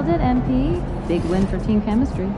Nailed it, MP. Big win for team chemistry.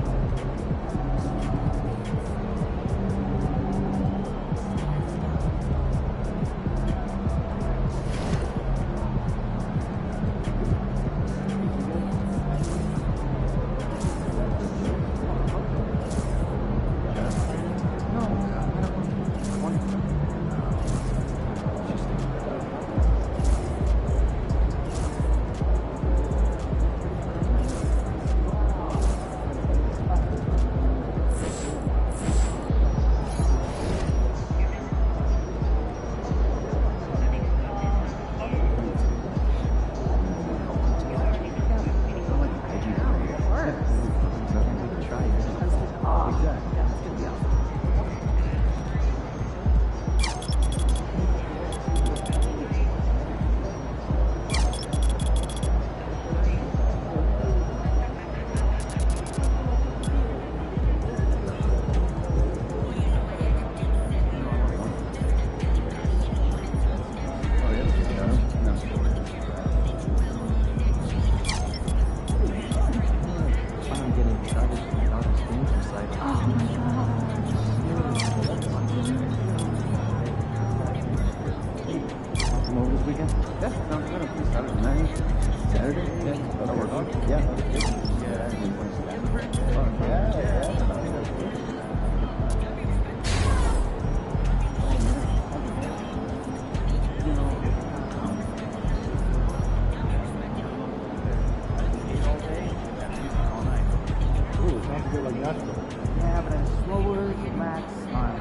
Yeah, but I'm slower, max on.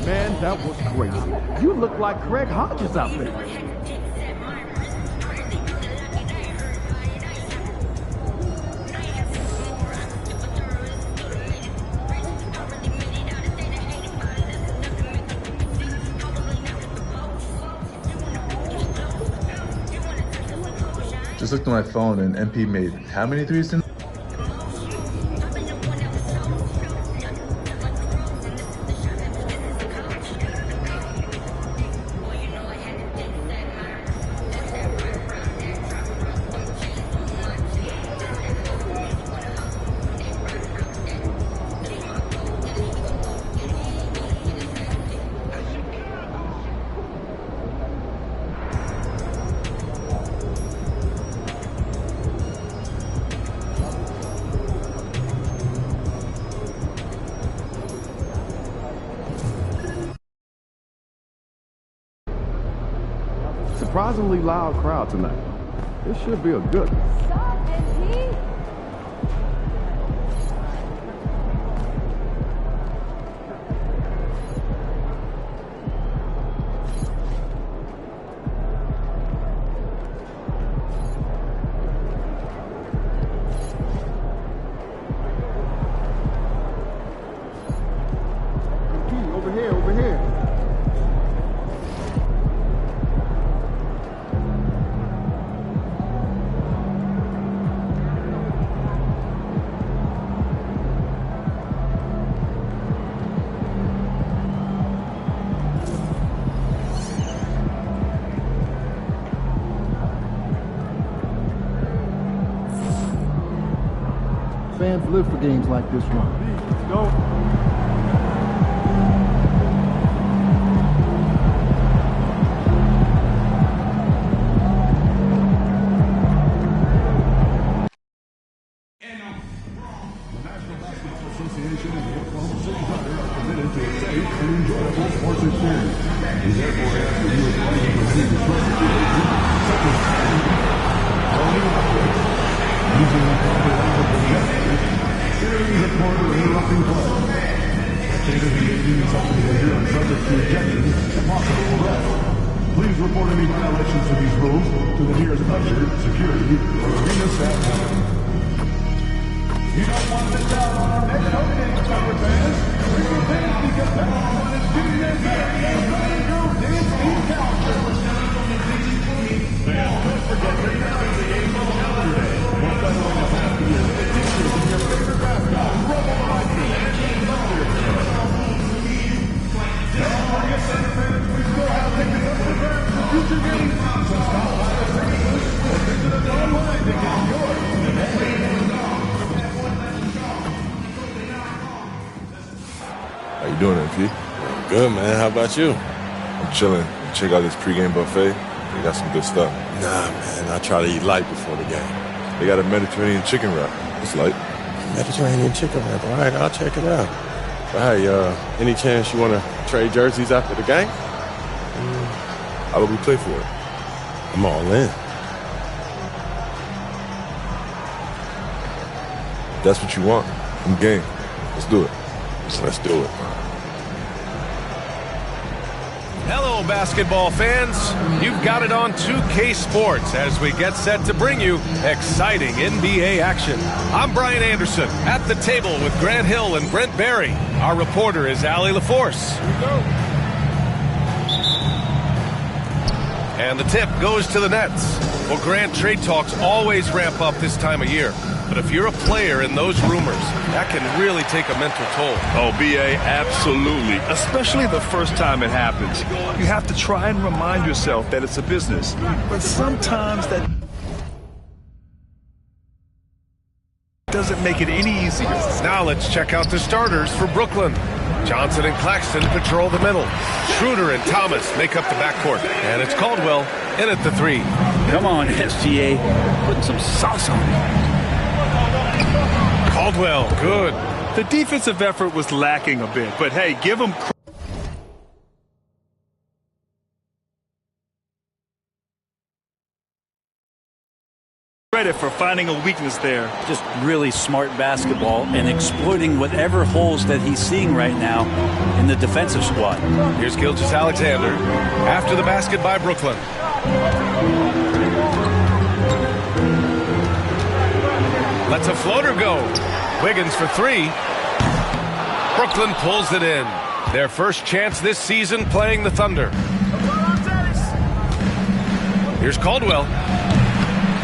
Man, that was crazy. You look like Craig Hodges out there. Just looked at my phone and MP made how many threes tonight? Surprisingly loud crowd tonight. This should be a good one. Over here, over here. Fans live for games like this one. Let's go. Association and the Oklahoma City Thunder are committed to a safe and enjoyable sports experience. We therefore ask that you apply to receive instructions such as quality upgrades, using the proper level projectors, steering the court or interrupting play. Spectators engaging in such behavior are subject to ejection and possible arrest. Please report any violations of these rules to the nearest usher, security, or arena staff member. You don't want to miss out on our next home game, Thunder fans. Bring your fans because everyone is getting their very own Thunder Dance Team calendar. Fans, don't forget that you're having the April calendar day. One Thunder is happy year that features your favorite mascot, Rubble Mikey, and Thunder. doing, MP? Good, man. How about you? I'm chilling. Check out this pregame buffet. They got some good stuff. Nah, man. I try to eat light before the game. They got a Mediterranean chicken wrap. It's light. Mediterranean chicken wrap. All right, I'll check it out. But hey, any chance you want to trade jerseys after the game? How about we play for it? I'm all in. That's what you want. I'm game. Let's do it. Let's do it. Hello, basketball fans. You've got it on 2K Sports as we get set to bring you exciting NBA action. I'm Brian Anderson at the table with Grant Hill and Brent Barry. Our reporter is Allie LaForce. Here we go. And the tip goes to the Nets. Well, Grant, trade talks always ramp up this time of year. But if you're a player in those rumors, that can really take a mental toll. Oh, B.A., absolutely. Especially the first time it happens. You have to try and remind yourself that it's a business. But sometimes that doesn't make it any easier. Now let's check out the starters for Brooklyn. Johnson and Claxton patrol the middle. Schroeder and Thomas make up the backcourt. And it's Caldwell in at the three. Come on, SGA. Put some sauce on it. Caldwell, good. The defensive effort was lacking a bit, but hey, give him credit for finding a weakness there. Just really smart basketball and exploiting whatever holes that he's seeing right now in the defensive squad. Here's Gilgeous-Alexander after the basket by Brooklyn. Lets a floater go. Wiggins for three. Brooklyn pulls it in. Their first chance this season playing the Thunder. Here's Caldwell.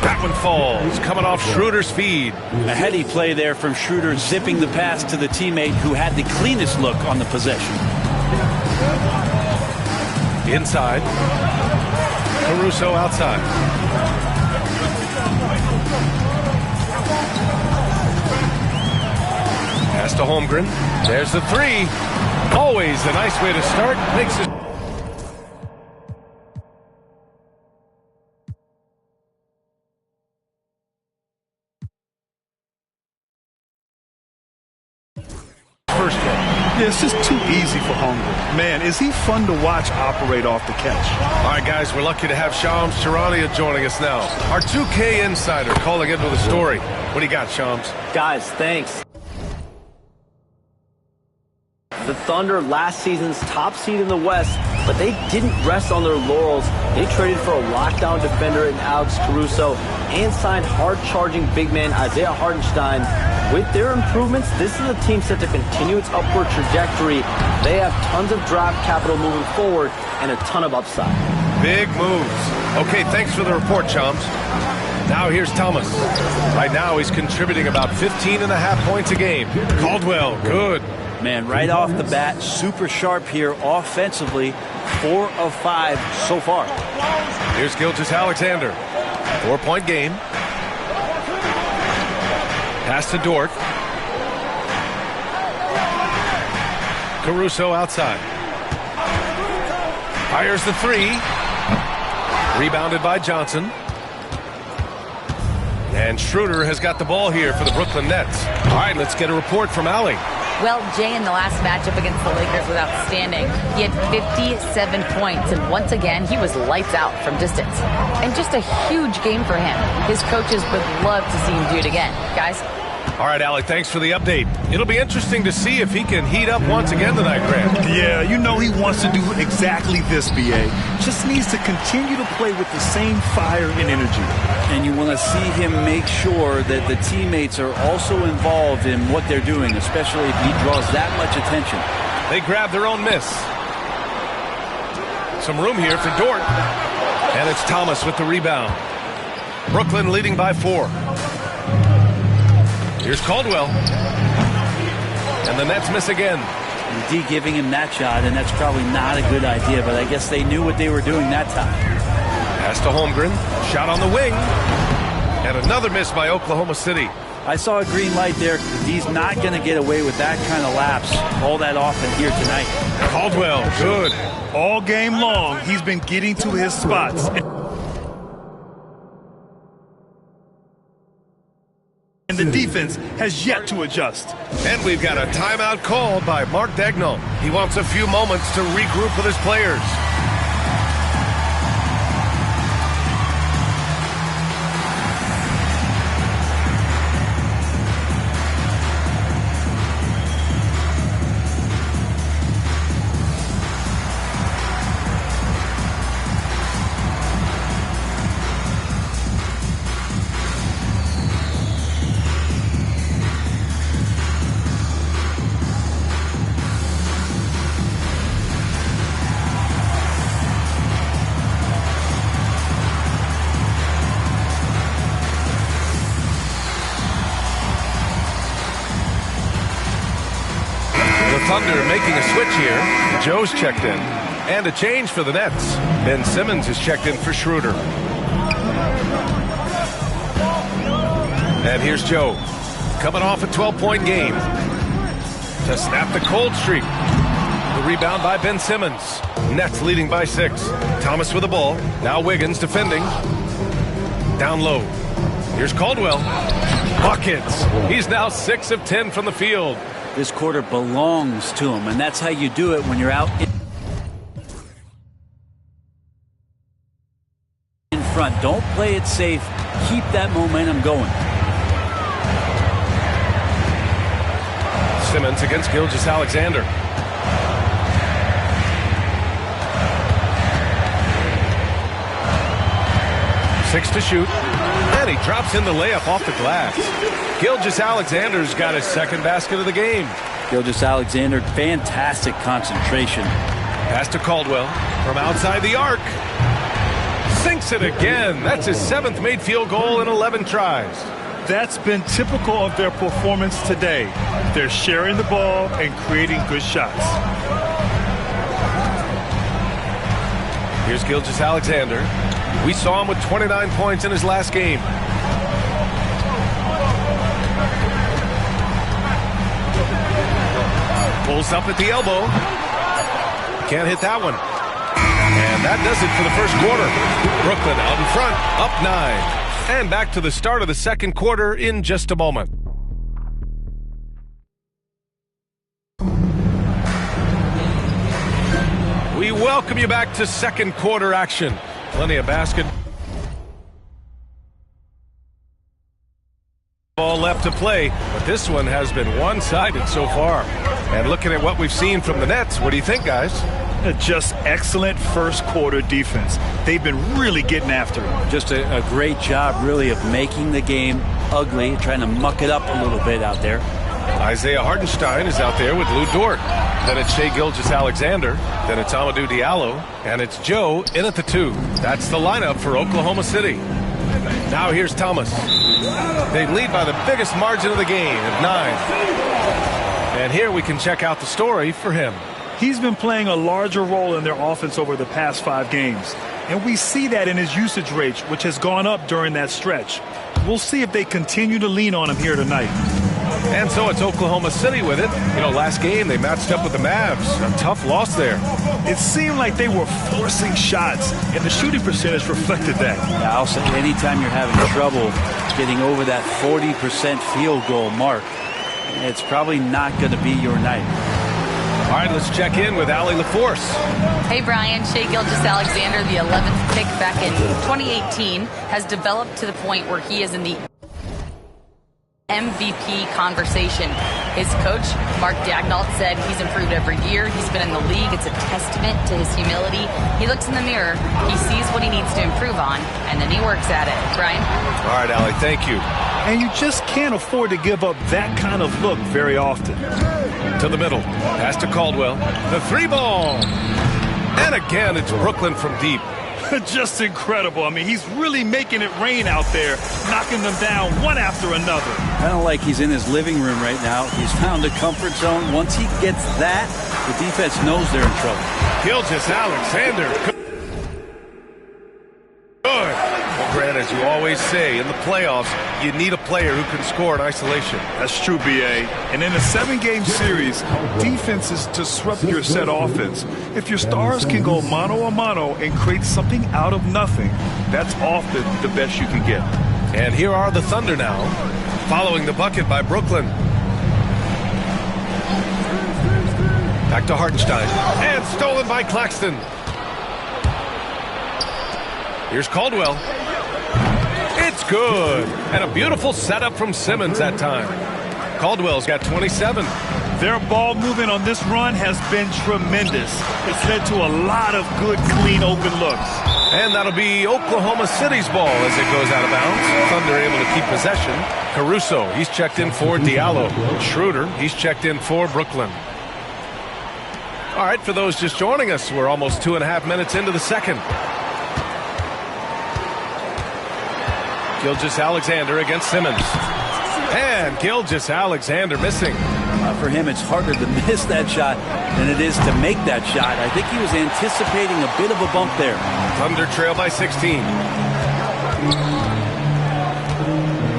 That one falls, coming off Schroeder's feed. A heady play there from Schroeder, zipping the pass to the teammate who had the cleanest look on the possession. Inside. Caruso outside. Pass to Holmgren. There's the three. Always a nice way to start. Makes it. First one. Yeah, it's just too easy for Holmgren. Man, is he fun to watch operate off the catch. All right, guys, we're lucky to have Shams Charania joining us now. Our 2K insider calling into the story. What do you got, Shams? Guys, thanks. The Thunder, last season's top seed in the West, but they didn't rest on their laurels. They traded for a lockdown defender in Alex Caruso and signed hard-charging big man Isaiah Hartenstein. With their improvements, this is a team set to continue its upward trajectory. They have tons of draft capital moving forward and a ton of upside. Big moves. Okay, thanks for the report, Chums. Now here's Thomas. Right now he's contributing about 15.5 points a game. Caldwell, good. Man, right off the bat, super sharp here offensively. 4 of 5 so far. Here's Gilgeous-Alexander. 4-point game. Pass to Dort. Caruso outside. Fires the three. Rebounded by Johnson. And Schroeder has got the ball here for the Brooklyn Nets. All right, let's get a report from Allie. Well, Jay, in the last matchup against the Lakers was outstanding. He had 57 points, and once again, he was lights out from distance. And just a huge game for him. His coaches would love to see him do it again. Guys? All right, Allie, thanks for the update. It'll be interesting to see if he can heat up once again tonight, Grant. Yeah, you know he wants to do exactly this, B.A. Just needs to continue to play with the same fire and energy. And you want to see him make sure that the teammates are also involved in what they're doing, especially if he draws that much attention. They grab their own miss. Some room here for Dort. And it's Thomas with the rebound. Brooklyn leading by 4. Here's Caldwell. And the Nets miss again. D giving him that shot, and that's probably not a good idea, but I guess they knew what they were doing that time. Pass to Holmgren. Shot on the wing. And another miss by Oklahoma City. I saw a green light there. He's not going to get away with that kind of lapse all that often here tonight. Caldwell, good. All game long, he's been getting to his spots. And the defense has yet to adjust. And we've got a timeout called by Mark Daigneault. He wants a few moments to regroup with his players. Thunder making a switch here. Joe's checked in. And a change for the Nets. Ben Simmons is checked in for Schroeder. And here's Joe. Coming off a 12-point game. To snap the cold streak. The rebound by Ben Simmons. Nets leading by 6. Thomas with the ball. Now Wiggins defending. Down low. Here's Caldwell. Buckets. He's now 6 of 10 from the field. This quarter belongs to him, and that's how you do it when you're out in front. Don't play it safe. Keep that momentum going. Simmons against Gilgeous-Alexander. Six to shoot. And he drops in the layup off the glass. Gilgeous-Alexander's got his second basket of the game. Gilgeous-Alexander, fantastic concentration. Pass to Caldwell from outside the arc. Sinks it again. That's his 7th made field goal in 11 tries. That's been typical of their performance today. They're sharing the ball and creating good shots. Here's Gilgeous-Alexander. We saw him with 29 points in his last game. Pulls up at the elbow. Can't hit that one. And that does it for the first quarter. Brooklyn out in front, up 9. And back to the start of the second quarter in just a moment. We welcome you back to second quarter action. Plenty of basketball left to play, but this one has been one-sided so far. And looking at what we've seen from the Nets, what do you think, guys? Just excellent first quarter defense. They've been really getting after it. Just a great job, really, of making the game ugly, trying to muck it up a little bit out there. Isaiah Hartenstein is out there with Lou Dort. Then it's Shai Gilgeous-Alexander. Then it's Amadou Diallo. And it's Joe in at the 2. That's the lineup for Oklahoma City. Now here's Thomas. They lead by the biggest margin of the game at 9. And here we can check out the story for him. He's been playing a larger role in their offense over the past 5 games. And we see that in his usage rate, which has gone up during that stretch. We'll see if they continue to lean on him here tonight. And so it's Oklahoma City with it. You know, last game they matched up with the Mavs. A tough loss there. It seemed like they were forcing shots, and the shooting percentage reflected that. Yeah, I'll say anytime you're having trouble getting over that 40% field goal mark, it's probably not going to be your night. All right, let's check in with Allie LaForce. Hey, Brian. Shai Gilgeous-Alexander, the 11th pick back in 2018, has developed to the point where he is in the MVP conversation. His coach, Mark Daigneault, said he's improved every year. He's been in the league. It's a testament to his humility. He looks in the mirror, he sees what he needs to improve on, and then he works at it. Brian? All right, Allie, thank you. And you just can't afford to give up that kind of look very often. To the middle. Pass to Caldwell. The 3-ball. And again, it's Brooklyn from deep. Just incredible. I mean, he's really making it rain out there, knocking them down one after another. Kind of like he's in his living room right now. He's found a comfort zone. Once he gets that, the defense knows they're in trouble. Gilgeous-Alexander. Good. Well, granted, As you always say, in the playoffs, you need a player who can score in isolation. That's true, B.A. And in a 7-game series, defense is to disrupt your set offense. If your stars can go mano-a-mano and create something out of nothing, that's often the best you can get. And here are the Thunder now, following the bucket by Brooklyn. Back to Hartenstein, and stolen by Claxton. Here's Caldwell. It's good. And a beautiful setup from Simmons that time. Caldwell's got 27. Their ball movement on this run has been tremendous. It's led to a lot of good, clean, open looks. And that'll be Oklahoma City's ball as it goes out of bounds. Thunder able to keep possession. Caruso, he's checked in for Diallo. Schroeder, he's checked in for Brooklyn. All right, for those just joining us, we're almost 2.5 minutes into the second. Gilgeous-Alexander against Simmons. And Gilgeous-Alexander missing. For him, it's harder to miss that shot than it is to make that shot. I think he was anticipating a bit of a bump there. Thunder trail by 16.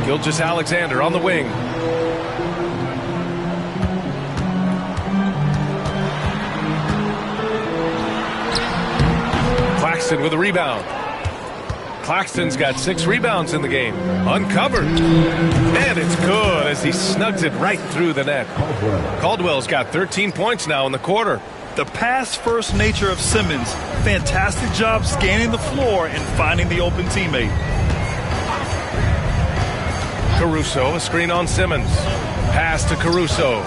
Gilgeous-Alexander on the wing. Claxton with a rebound. Claxton's got 6 rebounds in the game. Uncovered. And it's good as he snugs it right through the net. Caldwell's got 13 points now in the quarter. The pass-first nature of Simmons. Fantastic job scanning the floor and finding the open teammate. Caruso, a screen on Simmons. Pass to Caruso.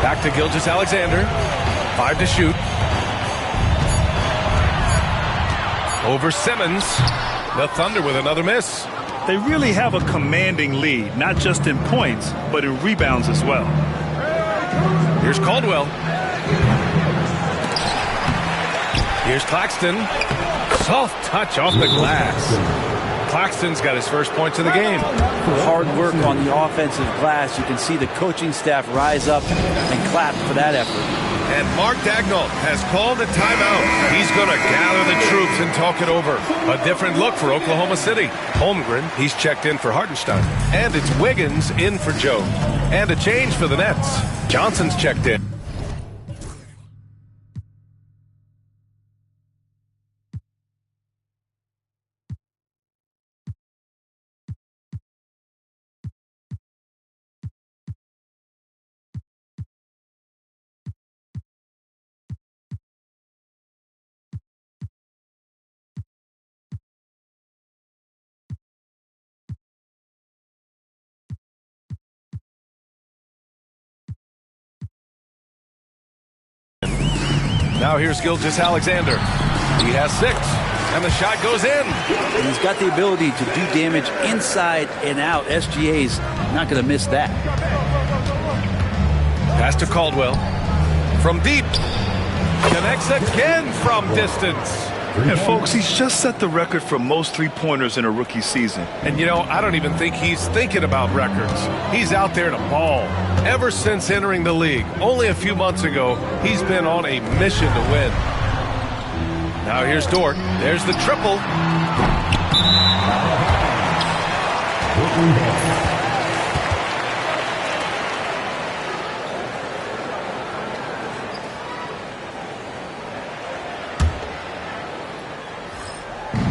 Back to Gilgeous-Alexander. 5 to shoot. Over Simmons. The Thunder with another miss. They really have a commanding lead, not just in points, but in rebounds as well. Here's Caldwell. Here's Claxton. Soft touch off the glass. Claxton's got his first points of the game. Hard work on the offensive glass. You can see the coaching staff rise up and clap for that effort. And Mark Daigneault has called a timeout. He's going to gather the troops and talk it over. A different look for Oklahoma City. Holmgren, he's checked in for Hartenstein. And it's Wiggins in for Joe. And a change for the Nets. Johnson's checked in. Now here's Gilgeous-Alexander. He has 6, and the shot goes in. And he's got the ability to do damage inside and out. SGA's not going to miss that. Pass to Caldwell. From deep. Connects again from distance. And folks, he's just set the record for most three-pointers in a rookie season. And you know, I don't even think he's thinking about records. He's out there to ball. Ever since entering the league, only a few months ago, he's been on a mission to win. Now here's Dort. There's the triple.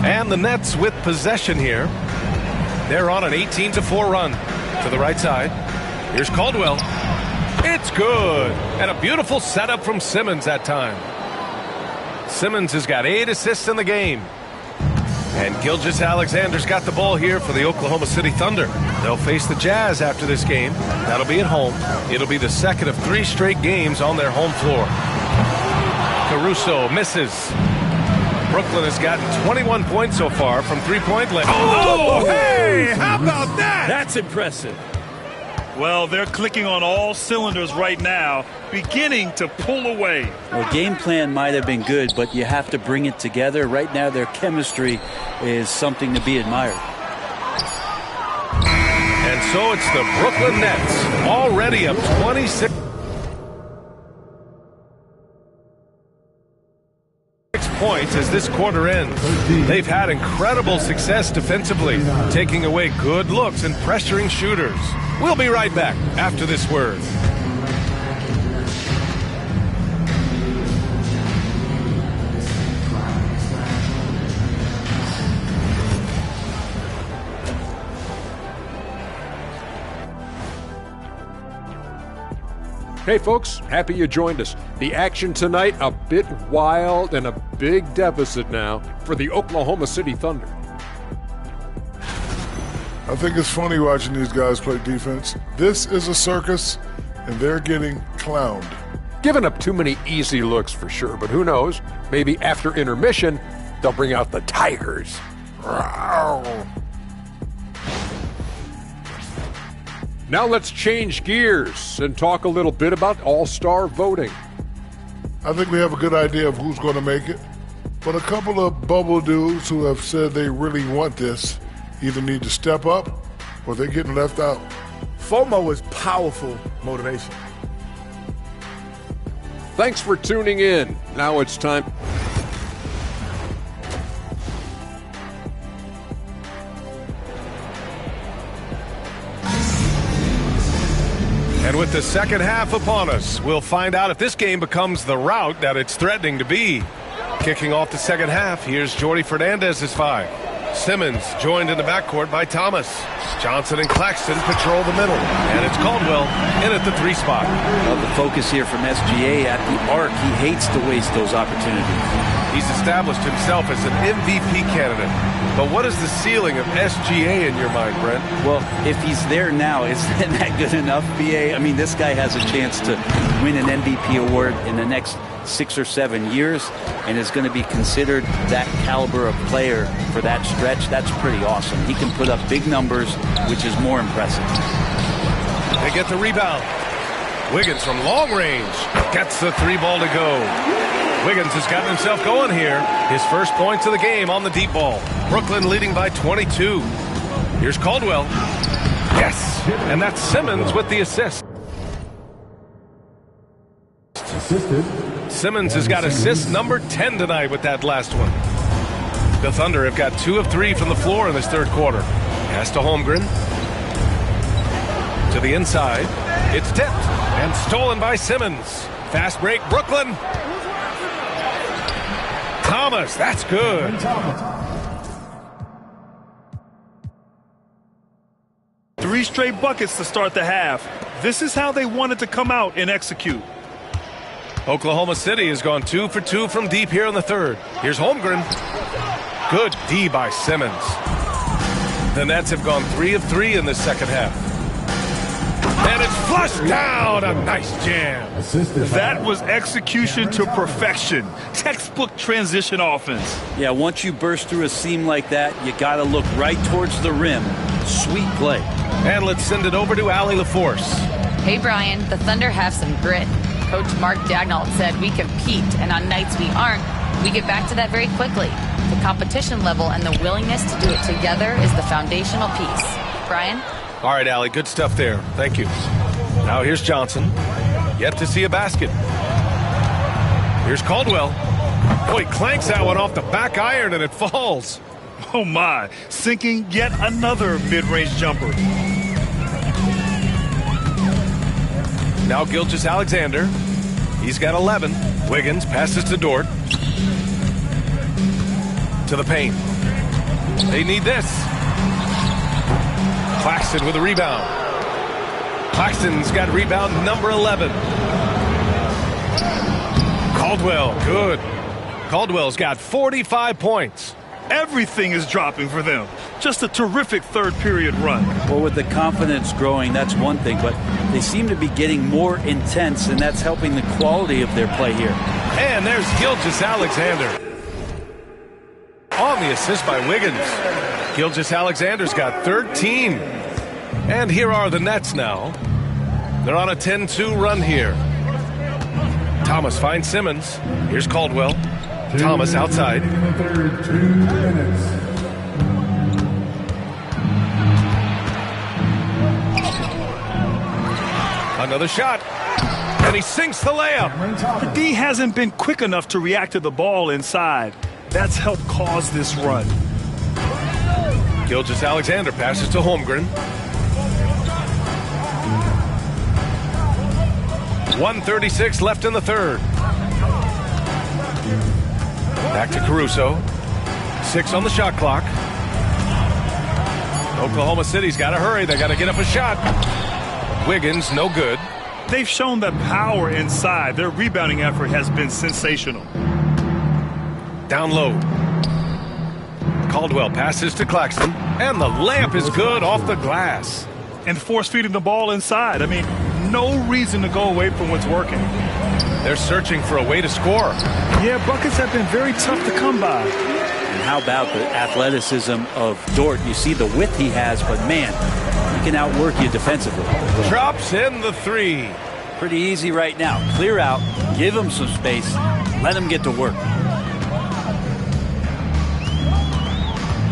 And the Nets with possession here. They're on an 18-4 run to the right side. Here's Caldwell. It's good. And a beautiful setup from Simmons that time. Simmons has got 8 assists in the game. And Gilgeous-Alexander's got the ball here for the Oklahoma City Thunder. They'll face the Jazz after this game. That'll be at home. It'll be the second of 3 straight games on their home floor. Caruso misses. Brooklyn has gotten 21 points so far from three-point land. Oh, hey, how about that? That's impressive. Well, they're clicking on all cylinders right now, beginning to pull away. Well, game plan might have been good, but you have to bring it together. Right now, their chemistry is something to be admired. And so it's the Brooklyn Nets, already up 26 points as this quarter ends. They've had incredible success defensively, taking away good looks and pressuring shooters. We'll be right back after this word. Hey folks, happy you joined us. The action tonight, a bit wild and a big deficit now for the Oklahoma City Thunder. I think it's funny watching these guys play defense. This is a circus, and they're getting clowned. Giving up too many easy looks for sure, but who knows? Maybe after intermission, they'll bring out the Tigers. Rawr. Now let's change gears and talk a little bit about all-star voting. I think we have a good idea of who's going to make it, but a couple of bubble dudes who have said they really want this either need to step up or they're getting left out. FOMO is powerful motivation. Thanks for tuning in. Now it's time. And with the second half upon us, we'll find out if this game becomes the rout that it's threatening to be. Kicking off the second half, here's Jordi Fernandez's five. Simmons joined in the backcourt by Thomas. Johnson and Claxton patrol the middle. And it's Caldwell in at the three spot. Well, the focus here from SGA at the arc, he hates to waste those opportunities. He's established himself as an MVP candidate. But what is the ceiling of SGA in your mind, Brent? Well, if he's there now, isn't that good enough, BA? I mean, this guy has a chance to win an MVP award in the next 6 or 7 years and is going to be considered that caliber of player for that stretch. That's pretty awesome. He can put up big numbers, which is more impressive. They get the rebound. Wiggins from long range gets the three ball to go. Wiggins has gotten himself going here. His first points of the game on the deep ball. Brooklyn leading by 22. Here's Caldwell. Yes, and that's Simmons with the assist. Simmons has got assist number 10 tonight with that last one. The Thunder have got 2 of 3 from the floor in this third quarter. Pass to Holmgren. To the inside. It's tipped and stolen by Simmons. Fast break, Brooklyn. Thomas, that's good. Three straight buckets to start the half. This is how they wanted to come out and execute. Oklahoma City has gone 2 for 2 from deep here in the third. Here's Holmgren. Good D by Simmons. The Nets have gone 3 of 3 in this second half. And it's flushed down. A nice jam. That was execution to perfection. Textbook transition offense. Yeah, once you burst through a seam like that, you got to look right towards the rim. Sweet play. And let's send it over to Allie LaForce. Hey, Brian, the Thunder have some grit. Coach Mark Daigneault said we compete, and on nights we aren't, we get back to that very quickly. The competition level and the willingness to do it together is the foundational piece. Brian? All right, Allie, good stuff there. Thank you. Now here's Johnson. Yet to see a basket. Here's Caldwell. Boy, clanks that one off the back iron and it falls. Oh my, sinking yet another mid-range jumper. Now Gilgeous-Alexander. He's got 11. Wiggins passes to Dort. To the paint. They need this. Claxton with a rebound. Claxton's got rebound number 11. Caldwell, good. Caldwell's got 45 points. Everything is dropping for them. Just a terrific third period run. Well, with the confidence growing, that's one thing, but they seem to be getting more intense, and that's helping the quality of their play here. And there's Gilgeous-Alexander. On the assist by Wiggins. Gilgeous-Alexander's got 13. And here are the Nets now. They're on a 10-2 run here. Thomas finds Simmons. Here's Caldwell. Thomas outside. Another shot. And he sinks the layup. The D hasn't been quick enough to react to the ball inside. That's helped cause this run. Gilgeous-Alexander passes to Holmgren. 1:36 left in the third. Back to Caruso. 6 on the shot clock. Oklahoma City's got to hurry. They got to get up a shot. Wiggins, no good. They've shown the power inside. Their rebounding effort has been sensational. Down low. Caldwell passes to Claxton, and the layup is good off the glass. And force-feeding the ball inside. I mean, no reason to go away from what's working. They're searching for a way to score. Yeah, buckets have been very tough to come by. And how about the athleticism of Dort? You see the width he has, but man, he can outwork you defensively. Drops in the 3. Pretty easy right now. Clear out, give him some space, let him get to work.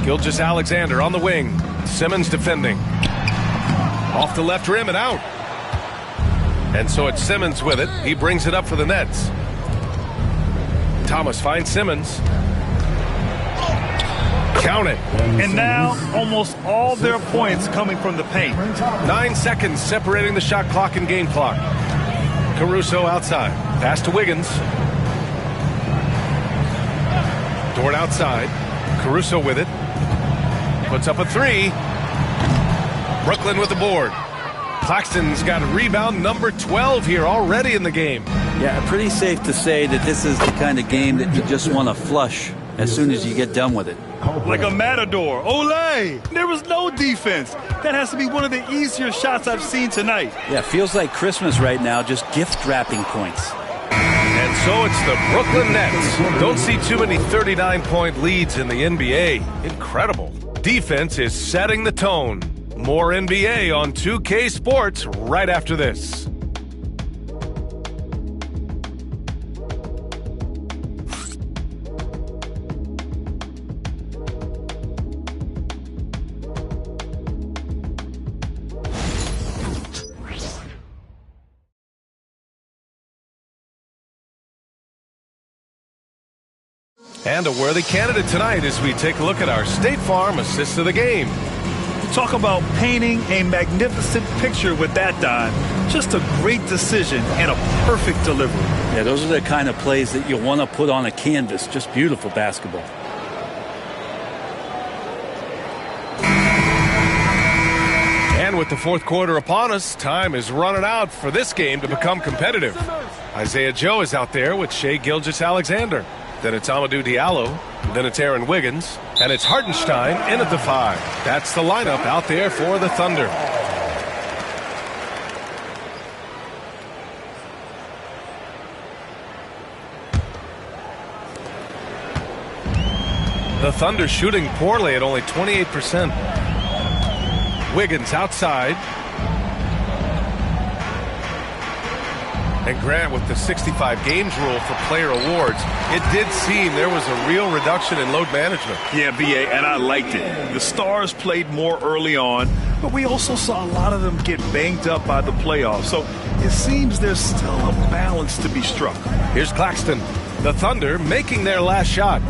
Gilgeous-Alexander on the wing. Simmons defending. Off the left rim and out. And so it's Simmons with it. He brings it up for the Nets. Thomas finds Simmons. Count it. And now almost all their points coming from the paint. 9 seconds separating the shot clock and game clock. Caruso outside. Pass to Wiggins. Dort outside. Caruso with it. Puts up a 3. Brooklyn with the board. Claxton's got a rebound number 12 here already in the game. Yeah, pretty safe to say that this is the kind of game that you just want to flush as soon as you get done with it. Like a matador. Olé! There was no defense. That has to be one of the easier shots I've seen tonight. Yeah, feels like Christmas right now, just gift wrapping points. And so it's the Brooklyn Nets. Don't see too many 39-point leads in the NBA. Incredible. Defense is setting the tone. More NBA on 2K Sports right after this. And a worthy candidate tonight as we take a look at our State Farm assist of the game. Talk about painting a magnificent picture with that dive. Just a great decision and a perfect delivery. Yeah, those are the kind of plays that you want to put on a canvas. Just beautiful basketball. And with the fourth quarter upon us, time is running out for this game to become competitive. Isaiah Joe is out there with Shai Gilgeous-Alexander. Then it's Amadou Diallo. Then it's Aaron Wiggins. And it's Hartenstein in at the 5. That's the lineup out there for the Thunder. The Thunder shooting poorly at only 28%. Wiggins outside. And Grant with the 65 games rule for player awards. It did seem there was a real reduction in load management. Yeah, B.A., and I liked it. The Stars played more early on, but we also saw a lot of them get banged up by the playoffs. So it seems there's still a balance to be struck. Here's Claxton. The Thunder making their last shot.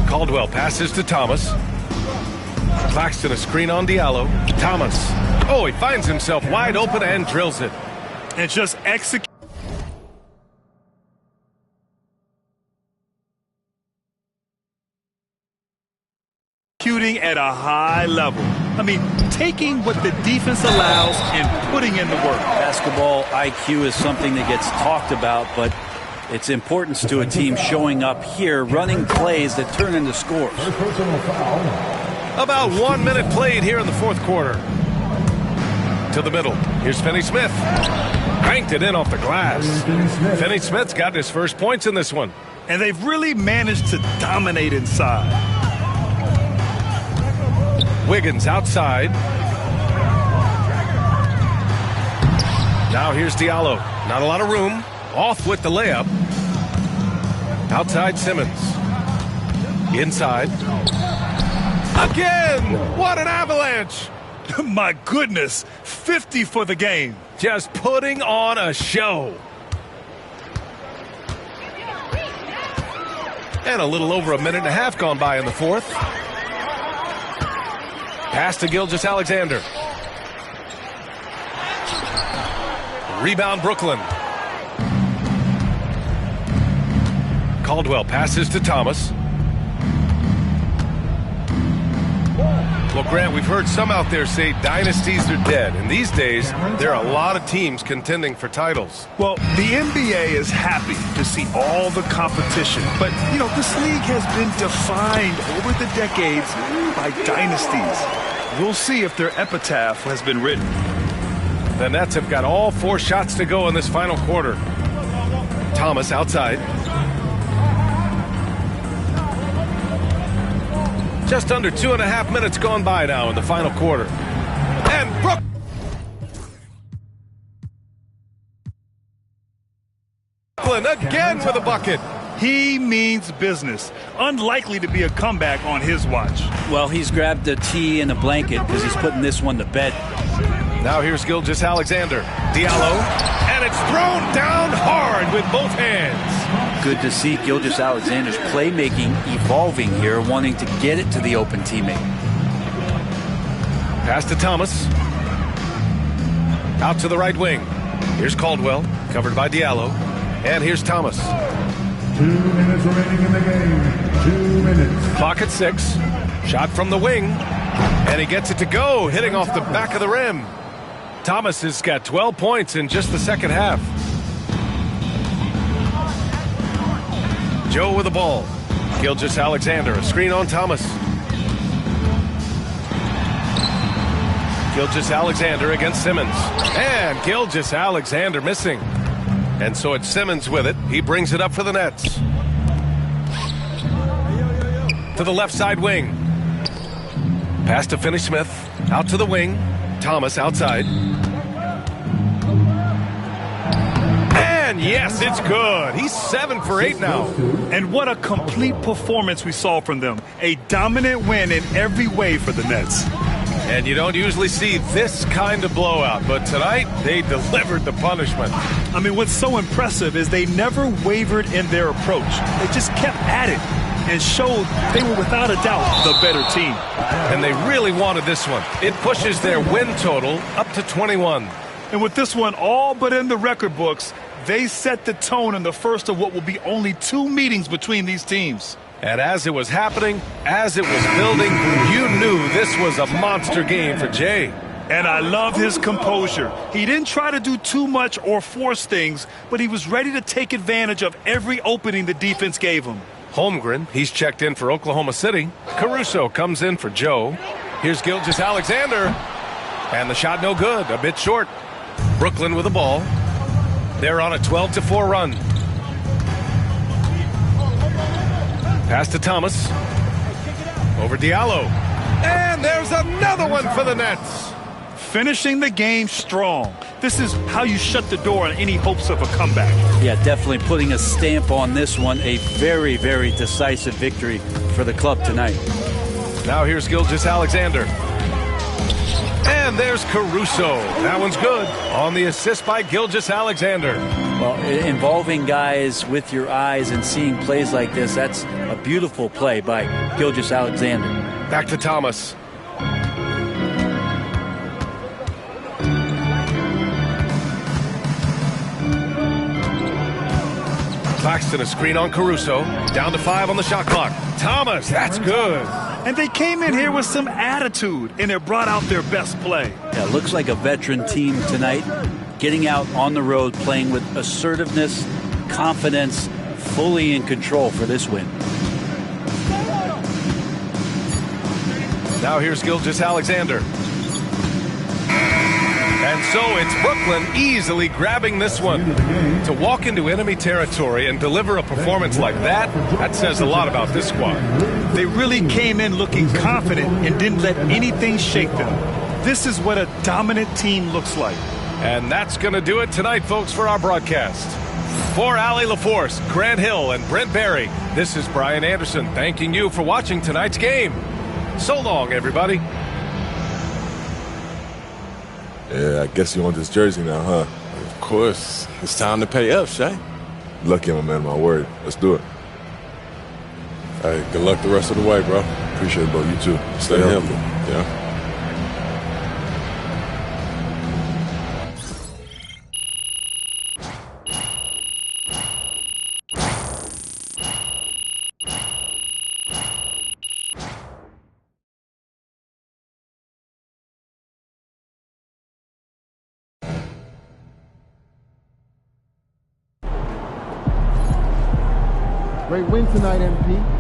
Caldwell passes to Thomas. Claxton a screen on Diallo. Thomas. Oh, he finds himself wide open and drills it. And just execute. At a high level. I mean, taking what the defense allows and putting in the work. Basketball IQ is something that gets talked about, but its importance to a team showing up here, running plays that turn into scores. About 1 minute played here in the fourth quarter. To the middle. Here's Finney-Smith. Cranked it in off the glass. Finney-Smith's got his first points in this one. And they've really managed to dominate inside. Wiggins outside. Now here's Diallo. Not a lot of room. Off with the layup. Outside Simmons. Inside. Again! What an avalanche! My goodness, 50 for the game. Just putting on a show. And a little over a minute and a half gone by in the fourth. Pass to Gilgeous-Alexander. Rebound Brooklyn. Caldwell passes to Thomas. Well, Grant, we've heard some out there say dynasties are dead. And these days, there are a lot of teams contending for titles. Well, the NBA is happy to see all the competition. But, you know, this league has been defined over the decades by dynasties. We'll see if their epitaph has been written. The Nets have got all 4 shots to go in this final quarter. Thomas outside. Just under 2.5 minutes gone by now in the final quarter. And Brooklyn again with a bucket. He means business. Unlikely to be a comeback on his watch. Well, he's grabbed a tee and a blanket because he's putting this one to bed. Now here's Gilgeous-Alexander. Diallo. And it's thrown down hard with both hands. Good to see Gilgeous-Alexander's playmaking evolving here, wanting to get it to the open teammate. Pass to Thomas. Out to the right wing. Here's Caldwell, covered by Diallo. And here's Thomas. 2 minutes remaining in the game. 2 minutes. Clock at 6. Shot from the wing. And he gets it to go, hitting off the back of the rim. Thomas has got 12 points in just the second half. Joe with the ball. Gilgeous-Alexander, a screen on Thomas. Gilgeous-Alexander against Simmons. And Gilgeous-Alexander missing. And so it's Simmons with it. He brings it up for the Nets. To the left side wing. Pass to Finney-Smith. Out to the wing. Thomas outside. And yes, it's good. He's 7 for 8 now. And what a complete performance we saw from them. A dominant win in every way for the Nets. And you don't usually see this kind of blowout, but tonight they delivered the punishment. I mean, what's so impressive is they never wavered in their approach. They just kept at it and showed they were without a doubt the better team. And they really wanted this one. It pushes their win total up to 21. And with this one all but in the record books, they set the tone in the first of what will be only 2 meetings between these teams. And as it was happening, as it was building, you knew this was a monster game for Jay. And I love his composure. He didn't try to do too much or force things, but he was ready to take advantage of every opening the defense gave him. Holmgren, he's checked in for Oklahoma City. Caruso comes in for Joe. Here's Gilgeous-Alexander. And the shot no good, a bit short. Brooklyn with the ball. They're on a 12-4 run. Pass to Thomas. Over Diallo. And there's another one for the Nets. Finishing the game strong. This is how you shut the door on any hopes of a comeback. Yeah, definitely putting a stamp on this one. A very, very decisive victory for the club tonight. Now here's Gilgeous-Alexander. And there's Caruso. That one's good. On the assist by Gilgeous-Alexander. Well, involving guys with your eyes and seeing plays like this, that's a beautiful play by Gilgeous-Alexander. Back to Thomas. Claxton, a screen on Caruso. Down to 5 on the shot clock. Thomas, that's good. And they came in here with some attitude, and it brought out their best play. Yeah, looks like a veteran team tonight, getting out on the road, playing with assertiveness, confidence, fully in control for this win. Now here's Gilgeous-Alexander. And so it's Brooklyn easily grabbing this one. To walk into enemy territory and deliver a performance like that, that says a lot about this squad. They really came in looking confident and didn't let anything shake them. This is what a dominant team looks like. And that's going to do it tonight, folks, for our broadcast. For Allie LaForce, Grant Hill, and Brent Barry, this is Brian Anderson thanking you for watching tonight's game. So long, everybody. Yeah, I guess you want this jersey now, huh? Of course. It's time to pay up, Shay. Lucky I'm a man of my word. Let's do it. Hey, good luck the rest of the way, bro. Appreciate it, bro. You too. Stay healthy. Yeah. Great win tonight, MP.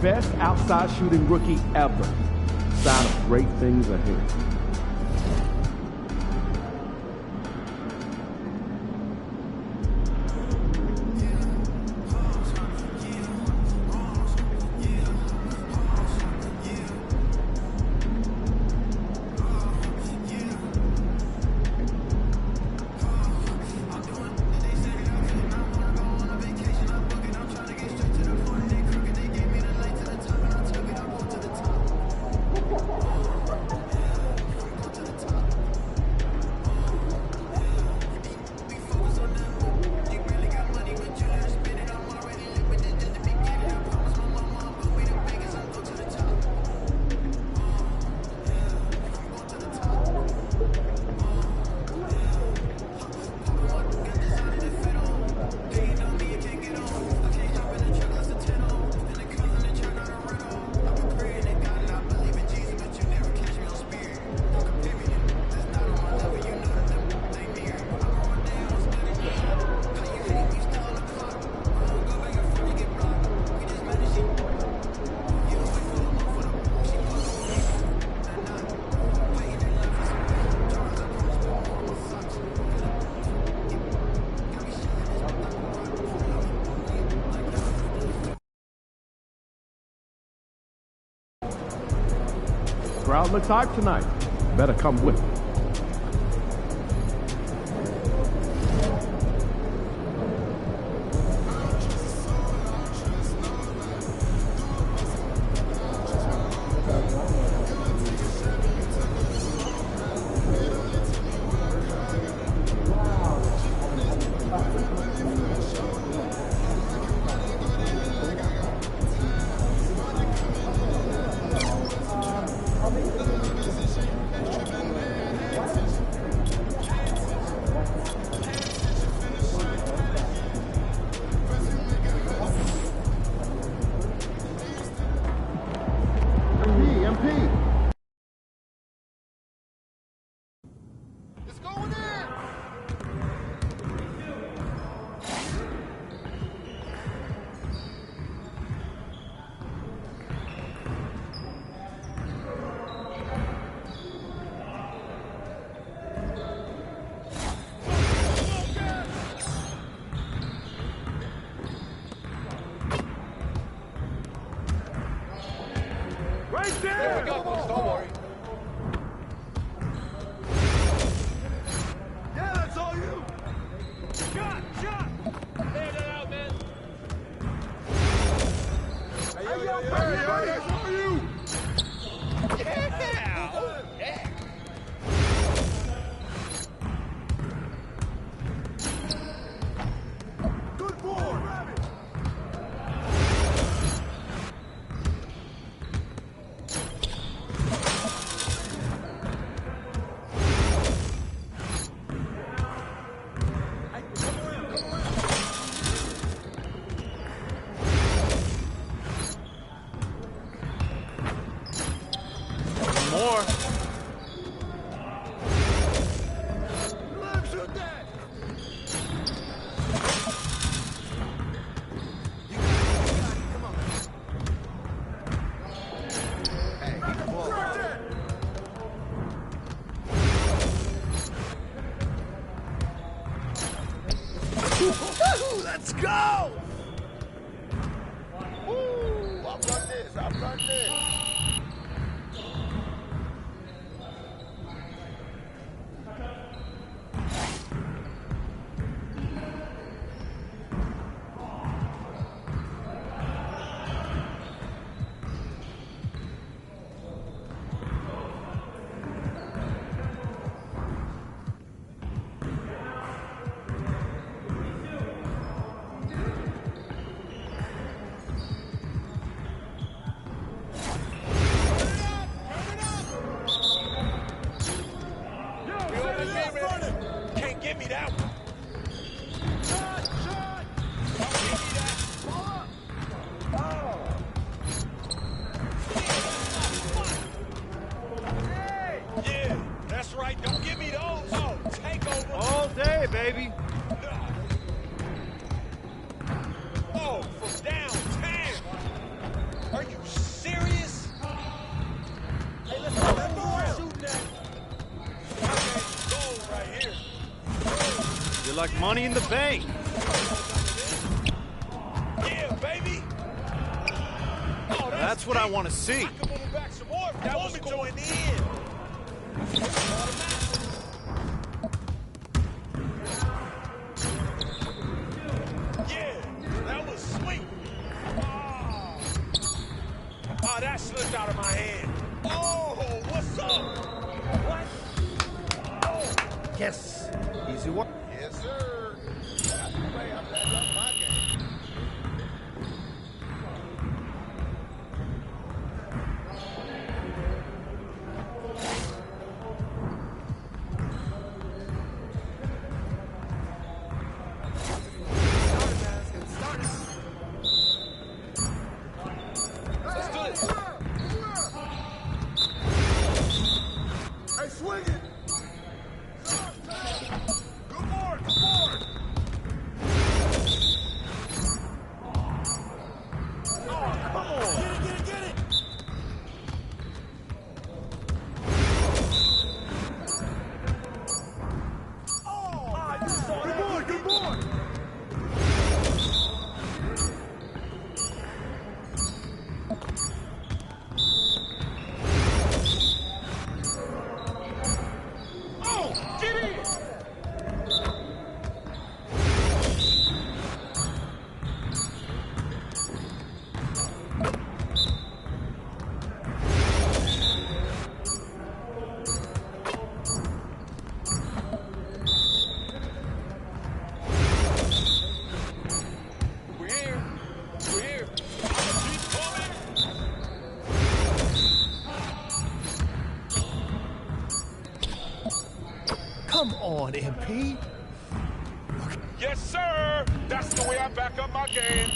Best outside shooting rookie ever. Sign of great things ahead. Crowd looks hype tonight. Better come with it. Let's go! Woo! I'll run this. I'll run this. Can't give me that one. Yeah, that's right. Don't give me those. Oh, take over. All day, baby. Oh, from downtown. Are you serious? Hey, let's go. That boy shooting that. Goal right here. You're like money in the bank. Yeah, baby. Oh, that's what I want to see. I can move it back some more if that was going in. Yeah, that was sweet. Oh, that slipped out of my hand. Oh, what's up? What? Oh. Yes. Easy one. Yes, sir. That's the way I'm back up my game. Hey, swing it! Good board, good board! Oh, come on! Get it, get it, get it! Oh, you saw that. Good board, good board! Oh, get in! We're here. We're here. Keep coming. Come on, MP. Yes, sir. That's the way I back up my game.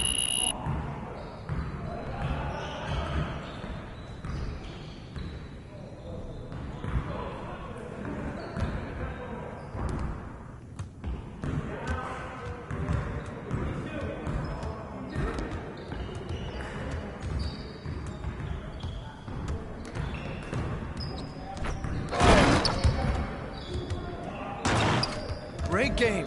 Great game.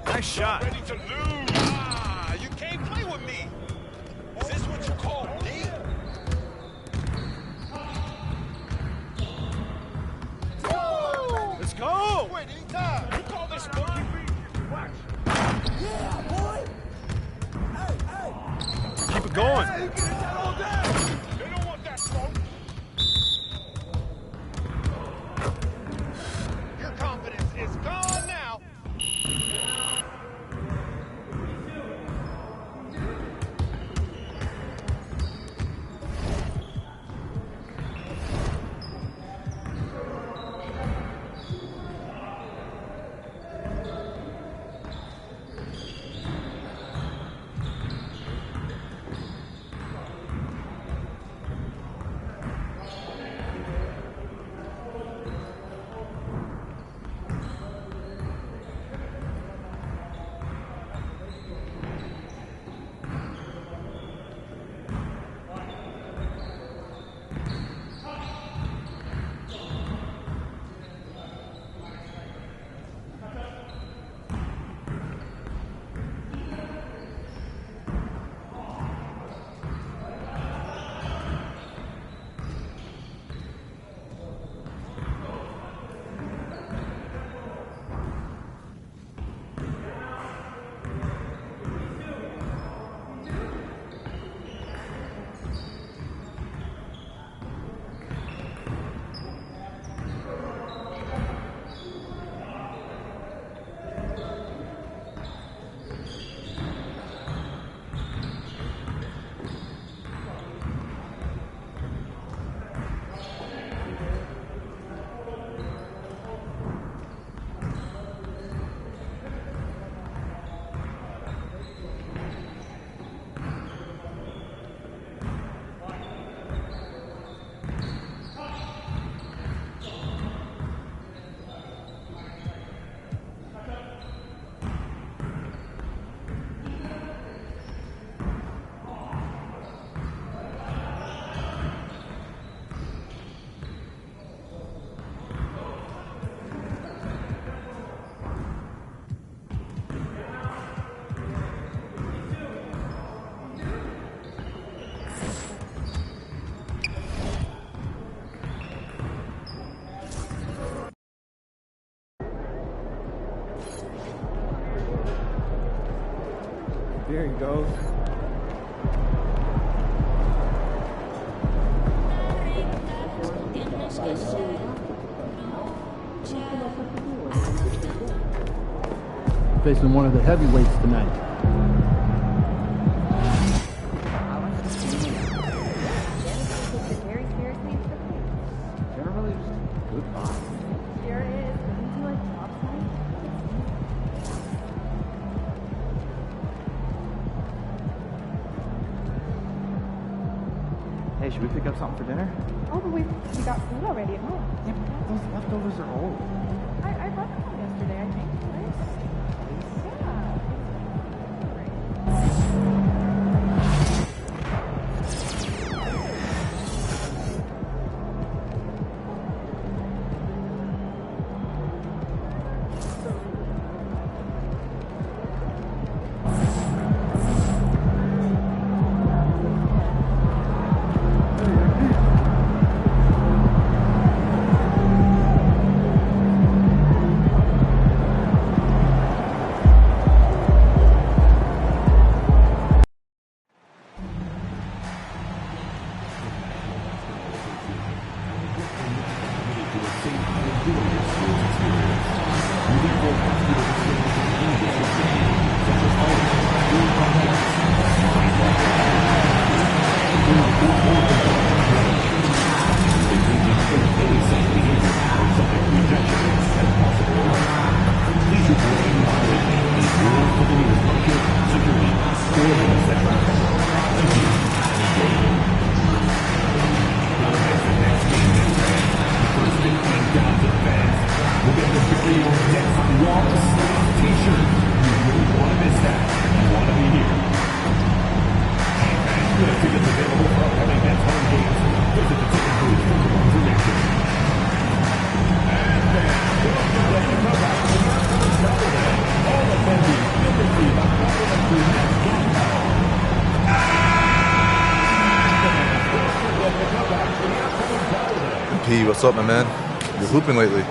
Nice shot. Ready to lose. Ah, you can't play with me. Is this what you call D? Let's go. Wait, anytime. You call this monkey beat? Watch. Yeah, boy! Hey, hey! Keep it going. Hey, you get it down all day! They don't want that smoke. Your confidence is gone now. There he goes. Facing one of the heavyweights tonight. Generally, good box. Here it is. Isn't he like top side? Hey, should we pick up something for dinner? Oh, but we got food already at home. Yeah, but those leftovers are old. I brought them home yesterday, I think. Right? P, what's up, my man? You're hooping lately.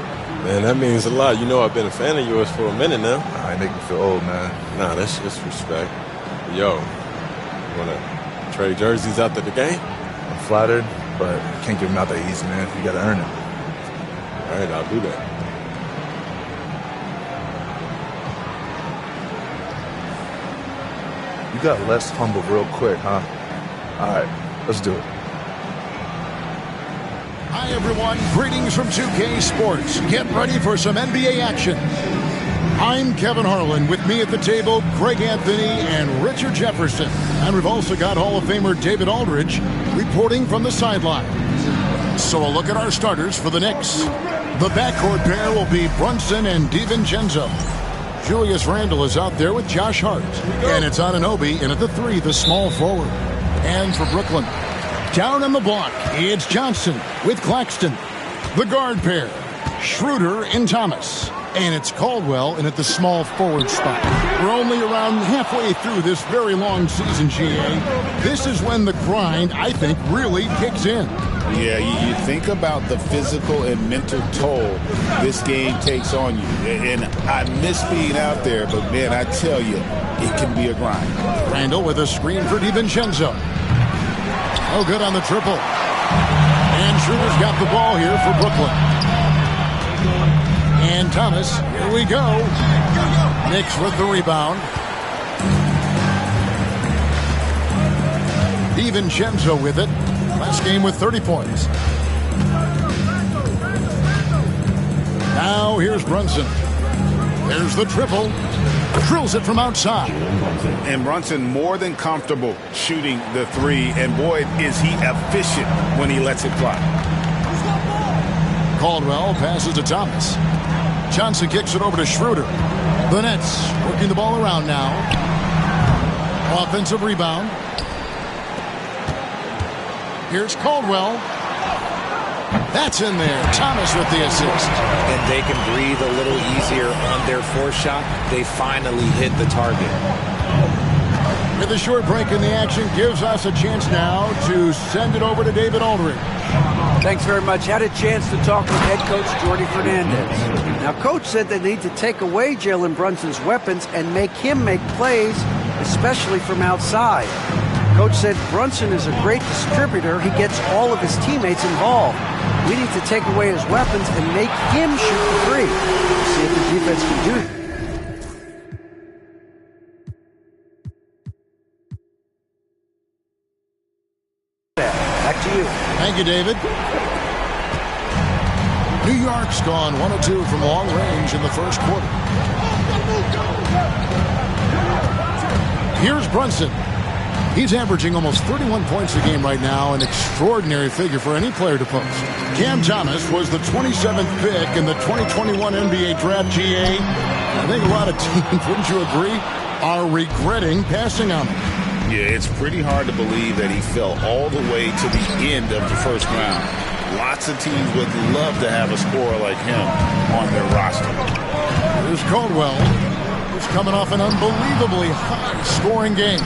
Man, that means a lot. You know I've been a fan of yours for a minute now. Nah, you make me feel old, man. Nah, that's just respect. Yo, you want to trade jerseys after the game? I'm flattered, but can't give them out that easy, man. You gotta earn it. All right, I'll do that. You got less humble real quick, huh? All right, let's do it. Hi, everyone. Greetings from 2K Sports. Get ready for some NBA action. I'm Kevin Harlan. With me at the table, Greg Anthony and Richard Jefferson. And we've also got Hall of Famer David Aldridge reporting from the sideline. So a look at our starters for the Knicks. The backcourt pair will be Brunson and DiVincenzo. Julius Randle is out there with Josh Hart. And it's Anunoby in at the 3, the small forward. And for Brooklyn, down on the block, it's Johnson with Claxton. The guard pair, Schroeder and Thomas. And it's Caldwell in at the small forward spot. We're only around halfway through this very long season, GA. This is when the grind, I think, really kicks in. Yeah, you think about the physical and mental toll this game takes on you. And I miss being out there, but, man, I tell you, it can be a grind. Randle with a screen for DiVincenzo. Oh, good on the triple. And Schroeder's got the ball here for Brooklyn. And Thomas, here we go. Knicks with the rebound. DiVincenzo with it. Last game with 30 points. Now here's Brunson. There's the triple. Drills it from outside. And Brunson more than comfortable shooting the 3. And boy, is he efficient when he lets it fly. Caldwell passes to Thomas. Johnson kicks it over to Schroeder. The Nets working the ball around now. Offensive rebound. Here's Caldwell. That's in there. Thomas with the assist. And they can breathe a little easier on their fourth shot. They finally hit the target. With a short break in the action, gives us a chance now to send it over to David Aldridge. Thanks very much. Had a chance to talk with head coach Jordi Fernandez. Now, coach said they need to take away Jalen Brunson's weapons and make him make plays especially from outside. Coach said Brunson is a great distributor. He gets all of his teammates involved. We need to take away his weapons and make him shoot the three. See if the defense can do it. Back to you. Thank you, David. New York's gone 1 of 2 from long range in the first quarter. Here's Brunson. He's averaging almost 31 points a game right now, an extraordinary figure for any player to post. Cam Thomas was the 27th pick in the 2021 NBA Draft. GA. I think a lot of teams, wouldn't you agree, are regretting passing on him. Yeah, it's pretty hard to believe that he fell all the way to the end of the first round. Lots of teams would love to have a scorer like him on their roster. Here's Caldwell, who's coming off an unbelievably high-scoring game.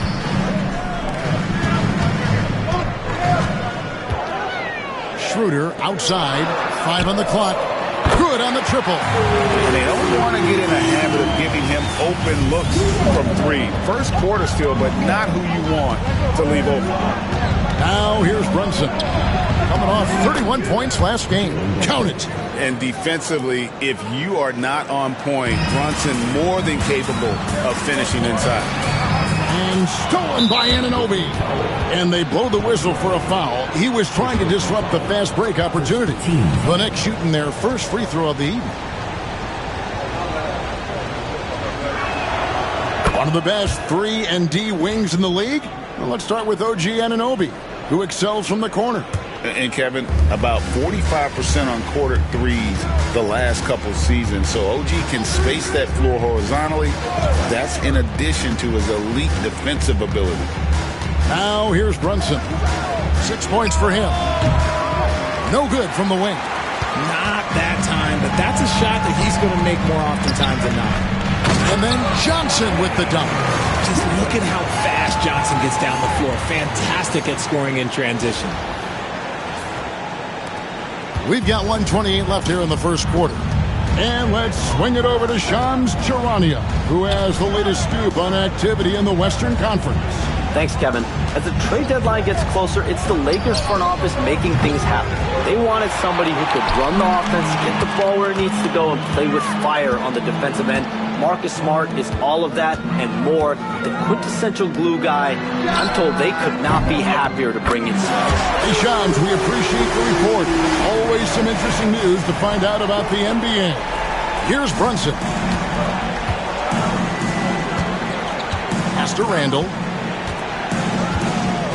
Schroeder outside, 5 on the clock. Good on the triple. And they don't want to get in a habit of giving him open looks from 3. First quarter still, but not who you want to leave open. Now here's Brunson. Coming off 31 points last game. Count it. And defensively, if you are not on point, Brunson more than capable of finishing inside. And stolen by Anunoby. And they blow the whistle for a foul. He was trying to disrupt the fast break opportunity. The Knicks shooting their first free throw of the evening. One of the best 3-and-D wings in the league? Well, let's start with OG Anunoby, who excels from the corner. And Kevin, about 45% on quarter threes the last couple seasons. So OG can space that floor horizontally. That's in addition to his elite defensive ability. Now here's Brunson. 6 points for him. No good from the wing. Not that time, but that's a shot that he's going to make more oftentimes than not. And then Johnson with the dunk. Just look at how fast Johnson gets down the floor. Fantastic at scoring in transition. We've got 1:28 left here in the first quarter. And let's swing it over to Shams Charania, who has the latest scoop on activity in the Western Conference. Thanks, Kevin. As the trade deadline gets closer, it's the Lakers front office making things happen. They wanted somebody who could run the offense, get the ball where it needs to go, and play with fire on the defensive end. Marcus Smart is all of that and more. The quintessential glue guy. I'm told they could not be happier to bring in Smart. Hey, Shams, we appreciate the report. Always some interesting news to find out about the NBA. Here's Brunson. Pass to Randall.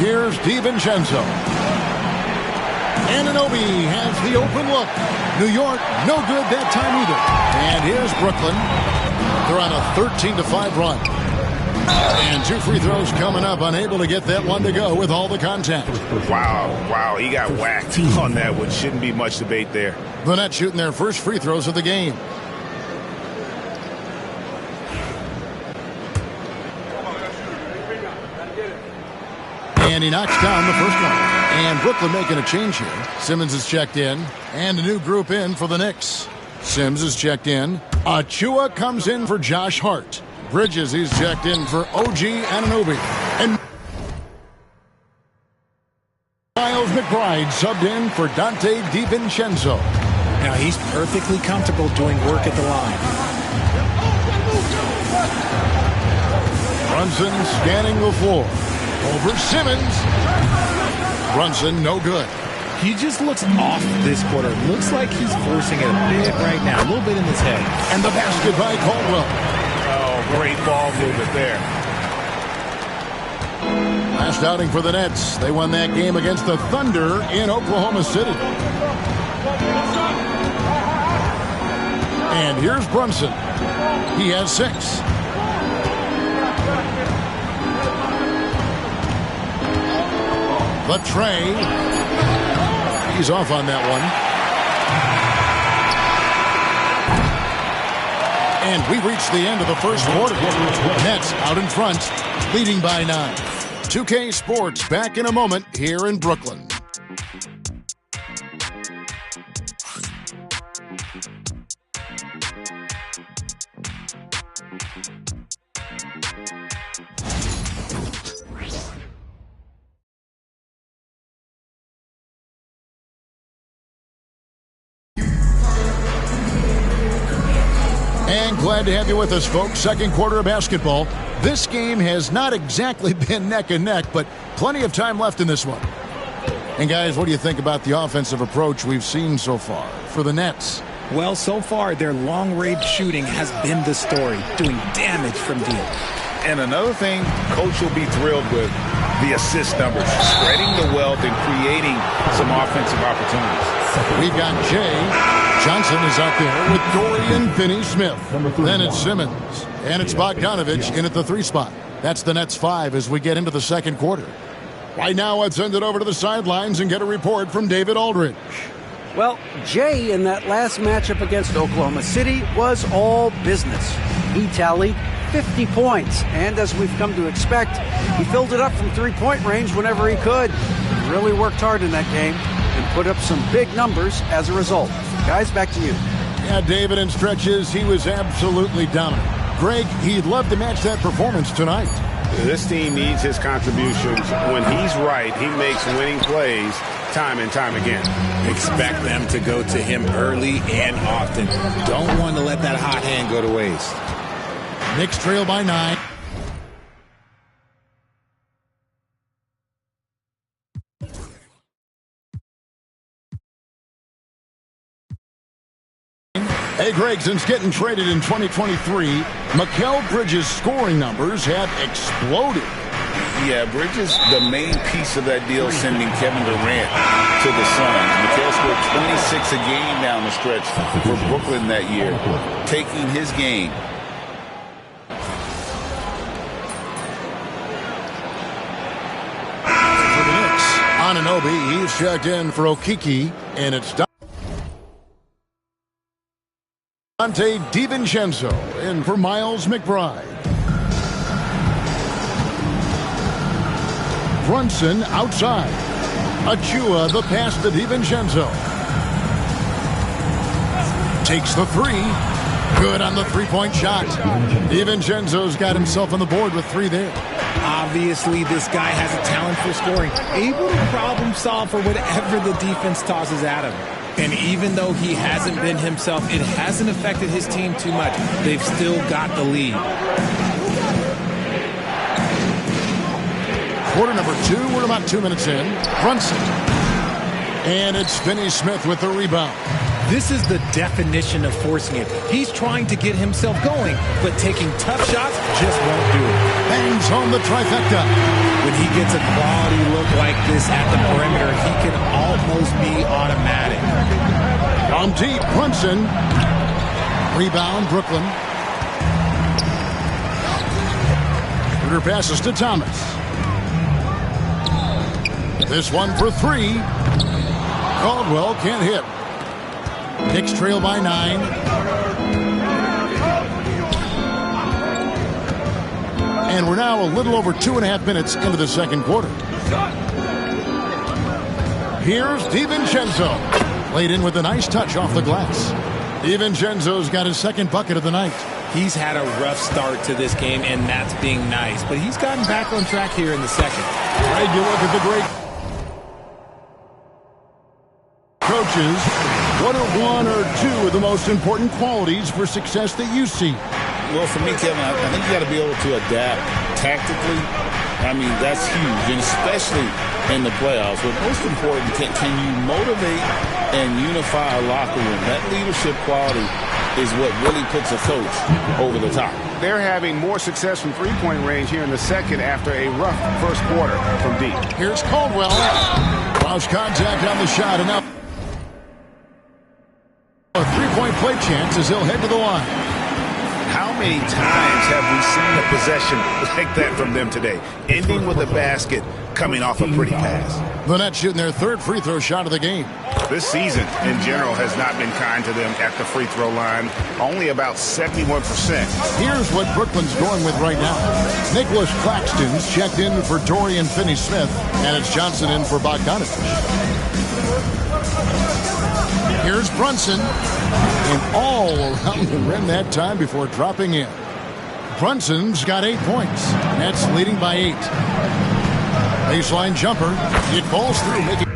Here's DiVincenzo. Anunoby has the open look. New York, no good that time either. And here's Brooklyn. They're on a 13-5 run. And 2 free throws coming up. Unable to get that one to go with all the contact. Wow, he got whacked on that one. Shouldn't be much debate there. The Nets shooting their first free throws of the game. And he knocks down the first one. And Brooklyn making a change here. Simmons is checked in. And a new group in for the Knicks. Sims is checked in. Achua comes in for Josh Hart. Bridges, he's checked in for OG Anunoby. And Miles McBride subbed in for Dante DiVincenzo. Now he's perfectly comfortable doing work at the line. Brunson scanning the floor. Over Simmons. Brunson, no good. He just looks off this quarter. Looks like he's forcing it a bit right now. A little bit in his head. And the basket by Caldwell. Oh, great ball movement there. Last outing for the Nets. They won that game against the Thunder in Oklahoma City. And here's Brunson. He has 6. Latrey. He's off on that one. And we've reached the end of the first quarter. Nets out in front, leading by 9. 2K Sports back in a moment here in Brooklyn. And glad to have you with us, folks. Second quarter of basketball. This game has not exactly been neck and neck, but plenty of time left in this one. And guys, what do you think about the offensive approach we've seen so far for the Nets? Well, so far, their long-range shooting has been the story, doing damage from deep. And another thing Coach will be thrilled with, the assist numbers, spreading the wealth and creating some offensive opportunities. We've got Jay. Johnson is out there with Dorian Finney-Smith. Then it's Simmons. And it's Bogdanovich in at the 3 spot. That's the Nets 5 as we get into the second quarter. Right now, let's send it over to the sidelines and get a report from David Aldridge. Well, Jay in that last matchup against Oklahoma City was all business. He tallied 50 points, and as we've come to expect, he filled it up from three-point range whenever he could. He really worked hard in that game and put up some big numbers as a result. Guys, back to you. Yeah, David, in stretches, he was absolutely dominant. Greg, he'd love to match that performance tonight. This team needs his contributions. When he's right, he makes winning plays time and time again. Expect them to go to him early and often. Don't want to let that hot hand go to waste. Knicks trail by 9. Hey, Greg, since getting traded in 2023, Mikal Bridges' scoring numbers have exploded. Yeah, Bridges, the main piece of that deal, sending Kevin Durant to the Suns. Mikal scored 26 a game down the stretch for Brooklyn that year, taking his game. For the Knicks, Anunoby, he's checked in for Okeke, and it's Dante DiVincenzo in for Miles McBride. Brunson outside. Achua the pass to DiVincenzo. Takes the 3. Good on the three-point shot. DiVincenzo's got himself on the board with 3 there. Obviously, this guy has a talent for scoring, able to problem solve for whatever the defense tosses at him. And even though he hasn't been himself, it hasn't affected his team too much. They've still got the lead. Quarter number 2, we're about 2 minutes in. Brunson. And it's Finney-Smith with the rebound. This is the definition of forcing it. He's trying to get himself going, but taking tough shots just won't do it. Bangs home the trifecta. When he gets a quality look like this at the perimeter, he can almost be automatic. From deep, Brunson. Rebound, Brooklyn. Shooter passes to Thomas. This one for 3. Caldwell can't hit. Knicks trail by 9. And we're now a little over 2.5 minutes into the second quarter. Here's DiVincenzo. Played in with a nice touch off the glass. DiVincenzo's got his second bucket of the night. He's had a rough start to this game, and that's being nice. But he's gotten back on track here in the second. All right, you look at the great coaches. What are 1 or 2 of the most important qualities for success that you see? Well, for me, Kevin, I think you got to be able to adapt tactically. I mean, that's huge, and especially in the playoffs. But most important, can you motivate and unify a locker room? That leadership quality is what really puts a coach over the top. They're having more success from three-point range here in the second after a rough first quarter from deep. Here's Caldwell. Lost contact on the shot, and now a three-point play chance as he'll head to the line. How many times have we seen a possession like that from them today? Ending with a basket, coming off a pretty pass. The Nets shooting their 3rd free throw shot of the game. This season, in general, has not been kind to them at the free throw line. Only about 71%. Here's what Brooklyn's going with right now. Nicholas Claxton's checked in for Dorian Finney-Smith, and it's Johnson in for Bogdanovich. Here's Brunson, and all around the rim that time before dropping in. Brunson's got 8 points. Nets leading by 8. Baseline jumper. It falls through, making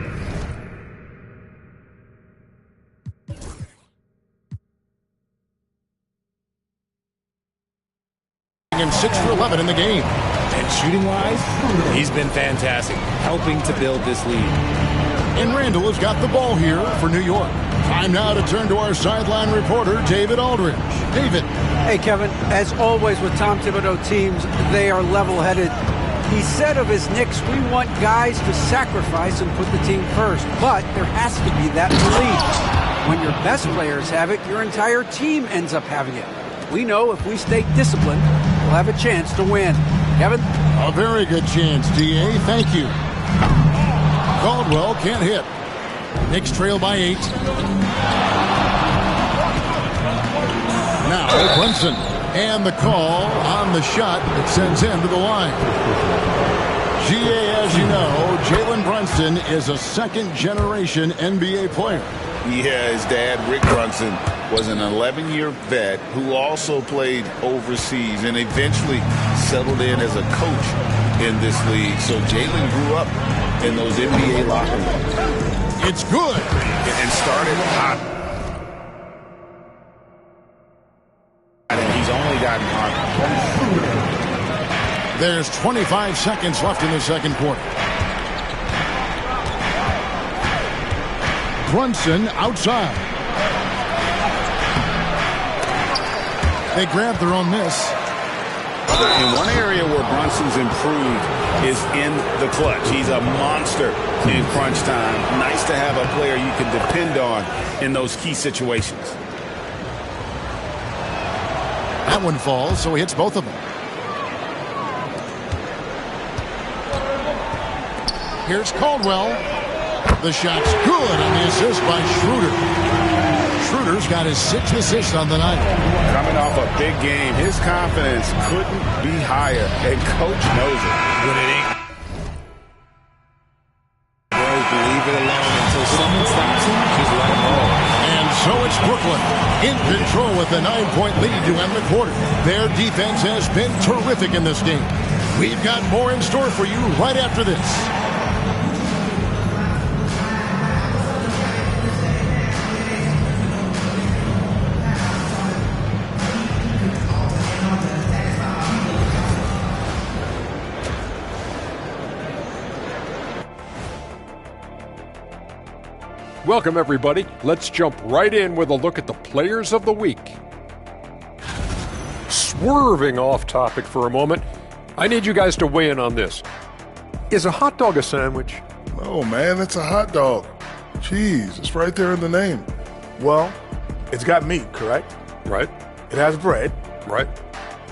11 in the game. And shooting-wise, he's been fantastic, helping to build this lead. And Randall has got the ball here for New York. Time now to turn to our sideline reporter, David Aldridge. David. Hey, Kevin, as always with Tom Thibodeau teams, they are level-headed. He said of his Knicks, we want guys to sacrifice and put the team first, but there has to be that belief. When your best players have it, your entire team ends up having it. We know if we stay disciplined, we'll have a chance to win. Kevin? A very good chance, D.A. Thank you. Caldwell can't hit. Knicks trail by 8. Now Brunson. And the call on the shot that sends him to the line. GA, as you know, Jalen Brunson is a second-generation NBA player. Yeah, his dad, Rick Brunson, was an 11-year vet who also played overseas and eventually settled in as a coach in this league. So Jalen grew up in those NBA locker rooms. It's good. And started hot. And he's only gotten hot. There's 25 seconds left in the second quarter. Brunson outside. They grab their own miss. In one area where Brunson's improved is in the clutch. He's a monster in crunch time. Nice to have a player you can depend on in those key situations. That one falls, so he hits both of them. Here's Caldwell. The shot's good on the assist by Schroeder. Schroeder's got his 6th assist on the night. Coming off a big game, his confidence couldn't be higher, and coach knows it. When it ain't, leave it alone until someone stops him. Just let him roll. And so it's Brooklyn in control with a 9-point lead to end the quarter. Their defense has been terrific in this game. We've got more in store for you right after this. Welcome, everybody. Let's jump right in with a look at the players of the week. Swerving off topic for a moment, I need you guys to weigh in on this. Is a hot dog a sandwich? No, man, it's a hot dog. Cheese, it's right there in the name. Well, it's got meat, correct? Right. It has bread. Right.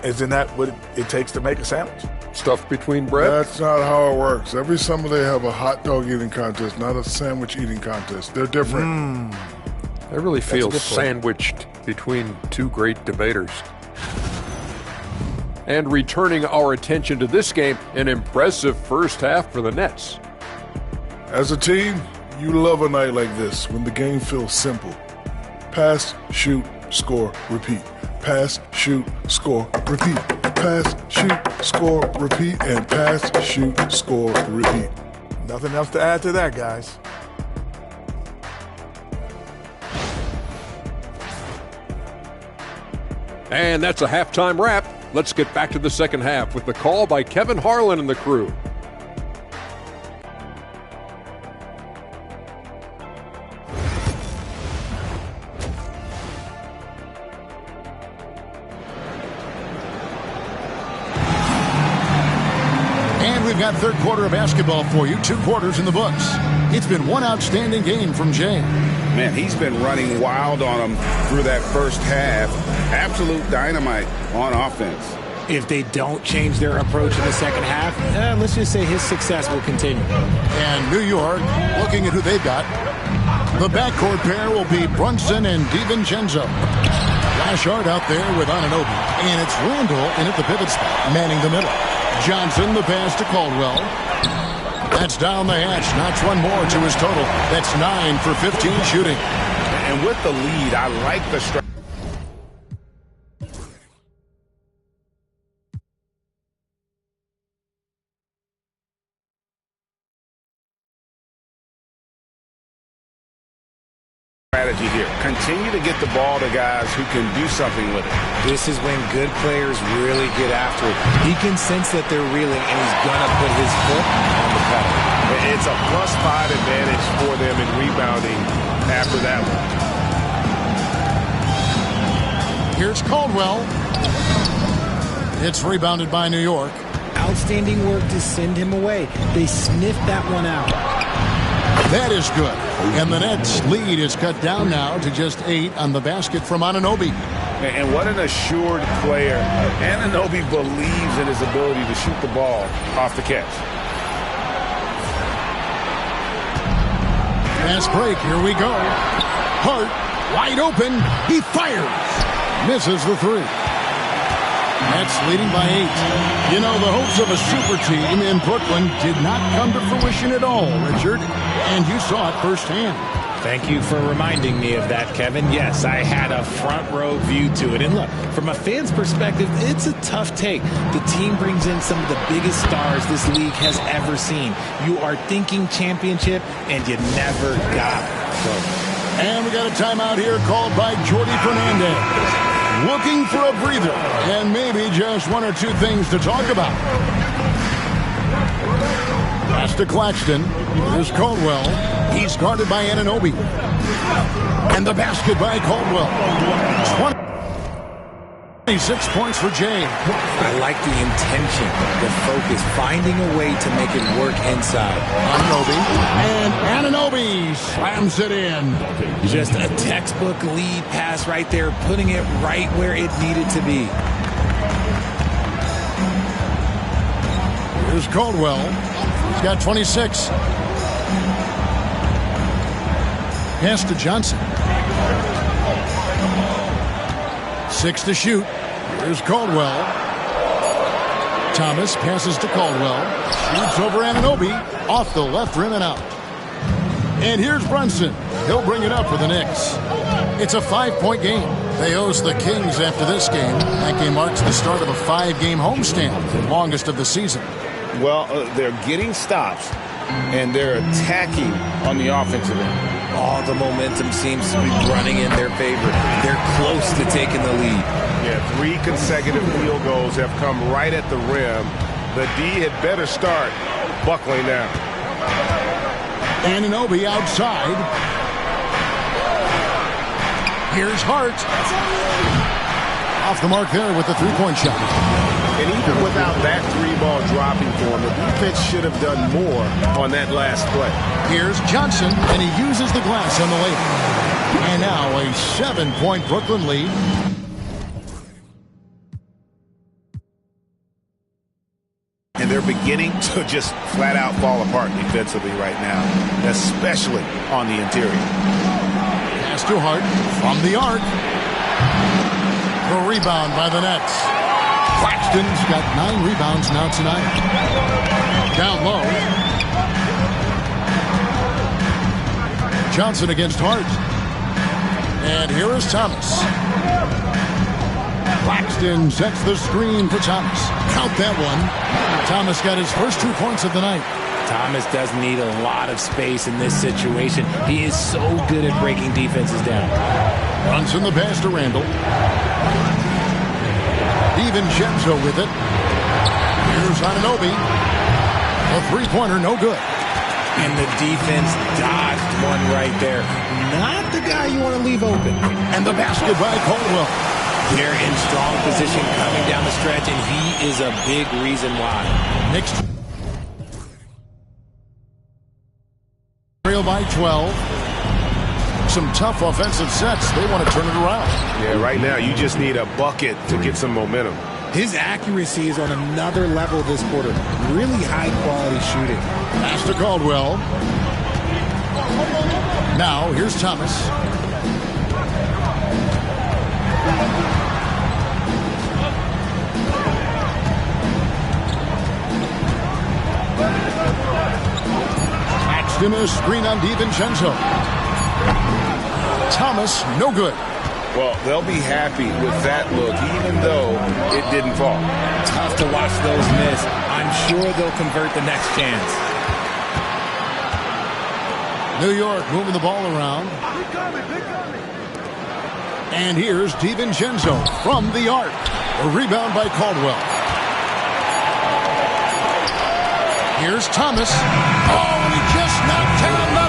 Isn't that what it takes to make a sandwich? Stuff between bread? That's not how it works. Every summer they have a hot dog eating contest, not a sandwich eating contest. They're different. I really feel sandwiched between two great debaters. And returning our attention to this game, an impressive first half for the Nets. As a team, you love a night like this when the game feels simple. Pass, shoot, score, repeat. Pass, shoot, score, repeat. Pass, shoot, score, repeat, and pass, shoot, score, repeat. Nothing else to add to that, guys. And that's a halftime wrap. Let's get back to the second half with the call by Kevin Harlan and the crew. We've got third quarter of basketball for you. 2 quarters in the books. It's been one outstanding game from Jay. Man, he's been running wild on them through that first half. Absolute dynamite on offense. If they don't change their approach in the second half, let's just say his success will continue. And New York, looking at who they've got, the backcourt pair will be Brunson and DiVincenzo. Lashard out there with Anunoby. And it's Randall in at the pivot spot, manning the middle. Johnson, the pass to Caldwell. That's down the hatch. Knocks one more to his total. That's 9 for 15 shooting. And with the lead, I like the strike. strategy here. Continue to get the ball to guys who can do something with it. This is when good players really get after it. He can sense that they're reeling, and he's going to put his foot on the pedal. It's a +5 advantage for them in rebounding after that one. Here's Caldwell. It's rebounded by New York. Outstanding work to send him away. They sniffed that one out. That is good. And the Nets' lead is cut down now to just 8 on the basket from Anunoby. And what an assured player. Anunoby believes in his ability to shoot the ball off the catch. Fast break. Here we go. Hart, wide open. He fires. Misses the 3. Nets leading by 8. You know, the hopes of a super team in Brooklyn did not come to fruition at all, Richard. And you saw it firsthand. Thank you for reminding me of that, Kevin. Yes, I had a front row view to it. And look, from a fan's perspective, it's a tough take. The team brings in some of the biggest stars this league has ever seen. You are thinking championship, and you never got close. And we got a timeout here called by Jordi Fernandez. Looking for a breather and maybe just 1 or 2 things to talk about. Pass to Claxton. Here's Caldwell. He's guarded by Anunoby. And the basket by Caldwell. 26 points for Jay. I like the intention, the focus, finding a way to make it work inside. Anunoby. And Anunoby slams it in. Just a textbook lead pass right there, putting it right where it needed to be. Here's Caldwell. He's got 26. Pass to Johnson. 6 to shoot. Here's Caldwell. Thomas passes to Caldwell. Shoots over Anunoby. Off the left rim and out. And here's Brunson. He'll bring it up for the Knicks. It's a 5-point game. They host the Kings after this game. That game marks the start of a 5-game homestand, the longest of the season. Well, they're getting stops, and they're attacking on the offensive end. All the momentum seems to be running in their favor. They're close to taking the lead. Yeah, 3 consecutive field goals have come right at the rim. The D had better start buckling down. Anunoby outside. Here's Hart. Off the mark there with the 3-point shot. And even without that 3-ball dropping for him, the defense should have done more on that last play. Here's Johnson, and he uses the glass on the layup. And now a 7-point Brooklyn lead. And they're beginning to just flat out fall apart defensively right now, especially on the interior. Pass to Hart from the arc. The rebound by the Nets. Claxton's got 9 rebounds now tonight. Down low. Johnson against Hart. And here is Thomas. Claxton sets the screen for Thomas. Count that one. Thomas got his first 2 points of the night. Thomas does need a lot of space in this situation. He is so good at breaking defenses down. Runs in the pass to Randall. DiVincenzo with it. Here's Anunoby. A 3-pointer, no good. And the defense dodged one right there. Not the guy you want to leave open. And the basket by Caldwell. They're in strong position coming down the stretch, and he is a big reason why. Knicks trail by 12. Some tough offensive sets. They want to turn it around. Yeah, right now you just need a bucket to get some momentum. His accuracy is on another level this quarter. Really high-quality shooting. Pass to Caldwell. Now, here's Thomas. Claxton a screen on DiVincenzo. Thomas, no good. Well, they'll be happy with that look, even though it didn't fall. Tough to watch those miss. I'm sure they'll convert the next chance. New York moving the ball around. And here's DiVincenzo from the arc. A rebound by Caldwell. Here's Thomas. Oh, and he just knocked down the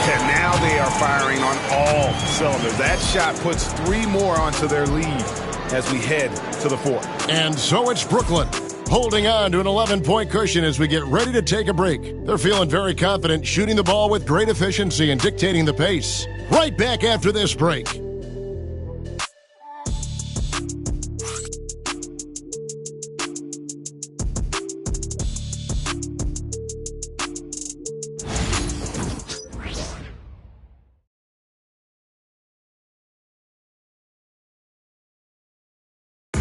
Yeah, now they are firing on all cylinders. That shot puts 3 more onto their lead as we head to the 4th. And so it's Brooklyn, holding on to an 11-point cushion as we get ready to take a break. They're feeling very confident, shooting the ball with great efficiency and dictating the pace. Right back after this break.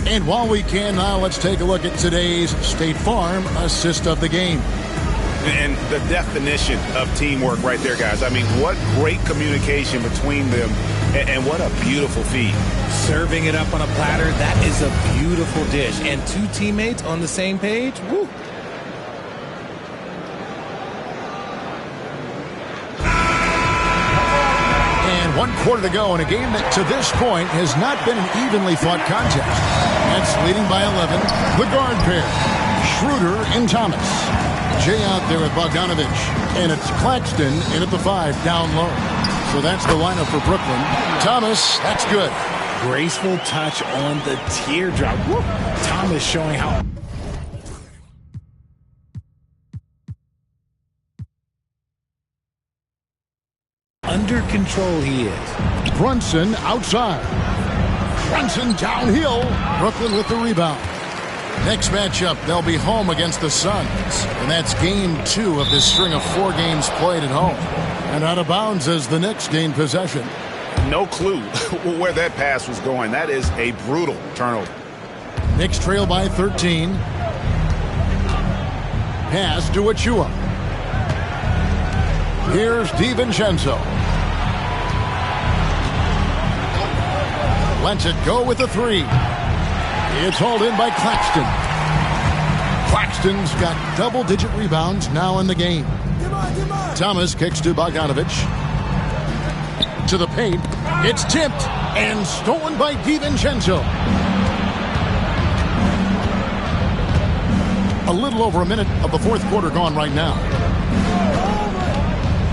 And while we can now, let's take a look at today's State Farm assist of the game. And the definition of teamwork right there, guys. I mean, what great communication between them, and what a beautiful feed. Serving it up on a platter, that is a beautiful dish. And 2 teammates on the same page, woo. And 1 quarter to go in a game that to this point has not been an evenly fought contest. That's leading by 11. The guard pair, Schroeder and Thomas. Jay out there with Bogdanovich. And it's Claxton in at the 5 down low. So that's the lineup for Brooklyn. Thomas, that's good. Graceful touch on the teardrop. Woo. Thomas showing how... under control he is. Brunson outside. Brunson downhill. Brooklyn with the rebound. Next matchup, they'll be home against the Suns. And that's game 2 of this string of 4 games played at home. And out of bounds as the Knicks gain possession. No clue where that pass was going. That is a brutal turnover. Knicks trail by 13. Pass to Achua. Here's DiVincenzo. Lets it go with the 3. It's hauled in by Claxton. Claxton's got double-digit rebounds now in the game. Thomas kicks to Bogdanovich. To the paint. It's tipped and stolen by DiVincenzo. A little over a minute of the 4th quarter gone right now.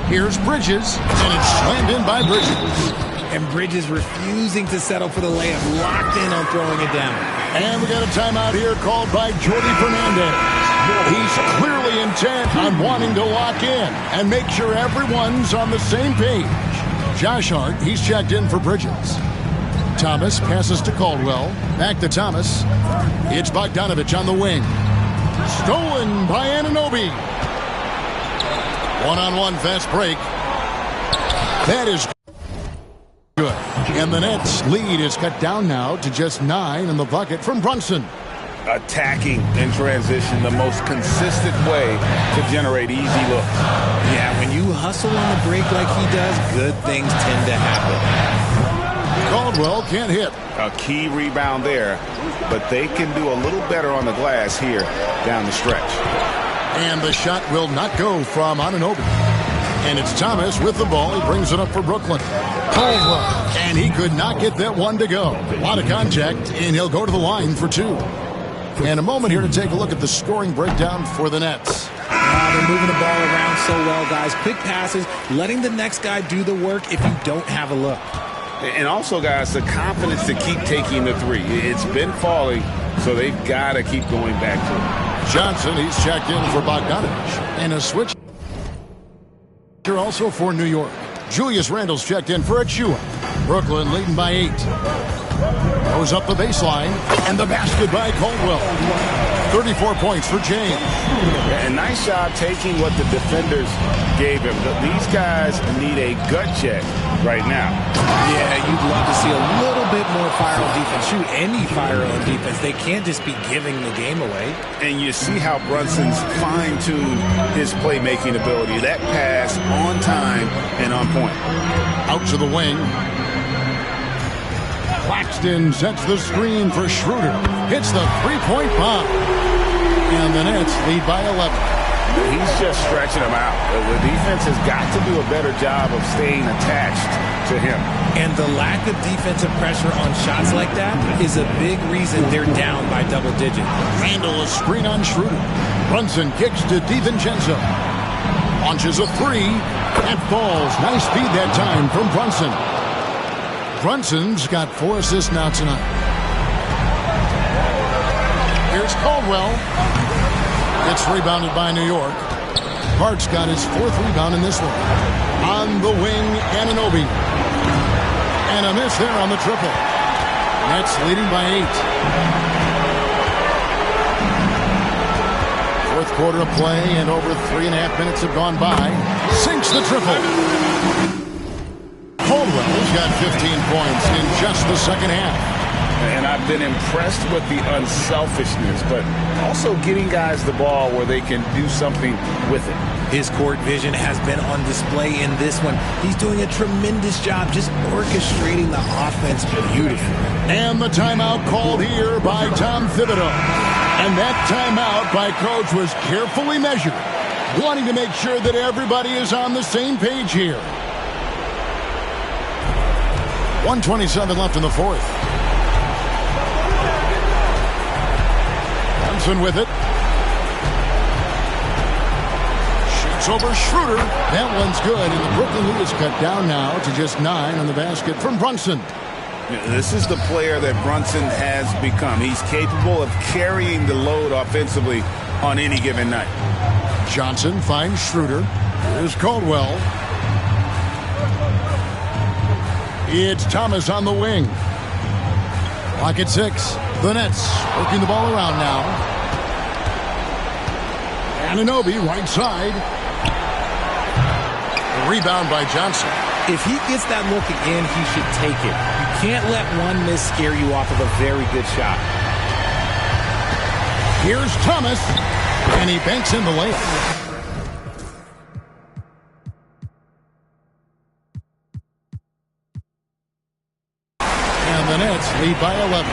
Here's Bridges, and it's slammed in by Bridges. And Bridges refusing to settle for the layup, locked in on throwing it down. And we got a timeout here called by Jordi Fernandez. He's clearly intent on wanting to lock in and make sure everyone's on the same page. Josh Hart, he's checked in for Bridges. Thomas passes to Caldwell. Back to Thomas. It's Bogdanovich on the wing. Stolen by Anunoby. One-on-one fast break. That is good. And the Nets' lead is cut down now to just 9 in the bucket from Brunson. Attacking in transition, the most consistent way to generate easy looks. Yeah, when you hustle on the break like he does, good things tend to happen. Caldwell can't hit. A key rebound there, but they can do a little better on the glass here down the stretch. And the shot will not go from Anunoby. And it's Thomas with the ball. He brings it up for Brooklyn. Caldwell. And he could not get that one to go. A lot of contact, and he'll go to the line for 2. And a moment here to take a look at the scoring breakdown for the Nets. They're moving the ball around so well, guys. Quick passes, letting the next guy do the work if you don't have a look. And also, guys, the confidence to keep taking the 3. It's been falling, so they've got to keep going back to it. Johnson, he's checked in for Bogdanovich. And a switch here also for New York. Julius Randle's checked in for Achua. Brooklyn leading by 8. Goes up the baseline, and the basket by Caldwell. 34 points for James. And nice job taking what the defenders gave him. These guys need a gut check right now. Yeah, you'd love to see a little bit more fire on defense. Shoot, any fire on defense. They can't just be giving the game away. And you see how Brunson's fine-tuned his playmaking ability. That pass on time and on point. Out to the wing. Claxton sets the screen for Schroeder. Hits the 3-point bomb. And the Nets lead by 11. He's just stretching them out. The defense has got to do a better job of staying attached to him. And the lack of defensive pressure on shots like that is a big reason they're down by double digits. Randall a screen on Schroeder. Brunson kicks to DiVincenzo. Launches a three and falls. Nice feed that time from Brunson. Brunson's got 4 assists now tonight. Here's Caldwell. It's rebounded by New York. Hart's got his 4th rebound in this one. On the wing, Anunoby. And a miss there on the triple. Nets leading by 8. Fourth quarter of play, and over 3.5 minutes have gone by. Sinks the triple. Caldwell's got 15 points in just the second half. And I've been impressed with the unselfishness, but also getting guys the ball where they can do something with it. His court vision has been on display in this one. He's doing a tremendous job just orchestrating the offense beautifully. And the timeout called here by Tom Thibodeau. And that timeout by Coach was carefully measured, wanting to make sure that everybody is on the same page here. 1:27 left in the fourth. Brunson with it. Shoots over Schroeder. That one's good, and the Brooklyn lead is cut down now to just 9 on the basket from Brunson. This is the player that Brunson has become. He's capable of carrying the load offensively on any given night. Johnson finds Schroeder. Here's Caldwell. It's Thomas on the wing. Clock at 6. The Nets working the ball around now. Anunoby right side. A rebound by Johnson. If he gets that look again, he should take it. You can't let one miss scare you off of a very good shot. Here's Thomas, and he banks in the layup. And the Nets lead by 11.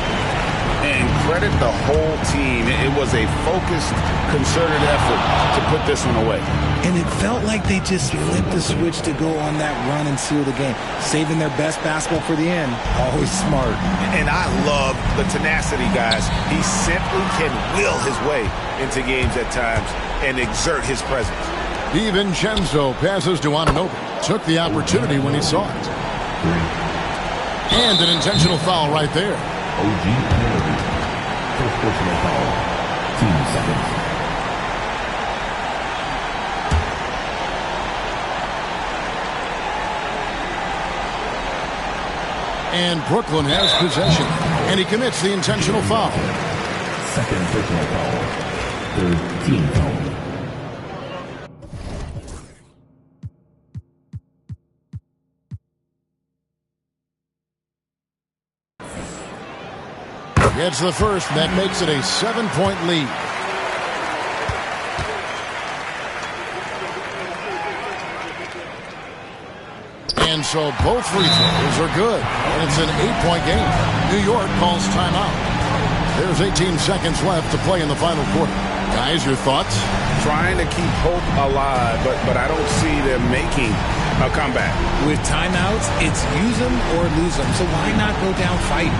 And credit the whole team. It was a focused, concerted effort to put this one away. And it felt like they just flipped the switch to go on that run and seal the game. Saving their best basketball for the end. Always smart. And I love the tenacity, guys. He simply can will his way into games at times and exert his presence. DiVincenzo passes to Anunoby. Took the opportunity when he saw it. And an intentional foul right there. OG penalty. First personal foul. Team seconds. And Brooklyn has possession. And he commits the intentional foul. Second personal foul. Third team foul. Gets the first, and that makes it a 7-point lead. And so both free throws are good. And it's an 8-point game. New York calls timeout. There's 18 seconds left to play in the final quarter. Guys, your thoughts? Trying to keep hope alive, but I don't see them making a comeback. With timeouts, it's use them or lose them. So why not go down fighting?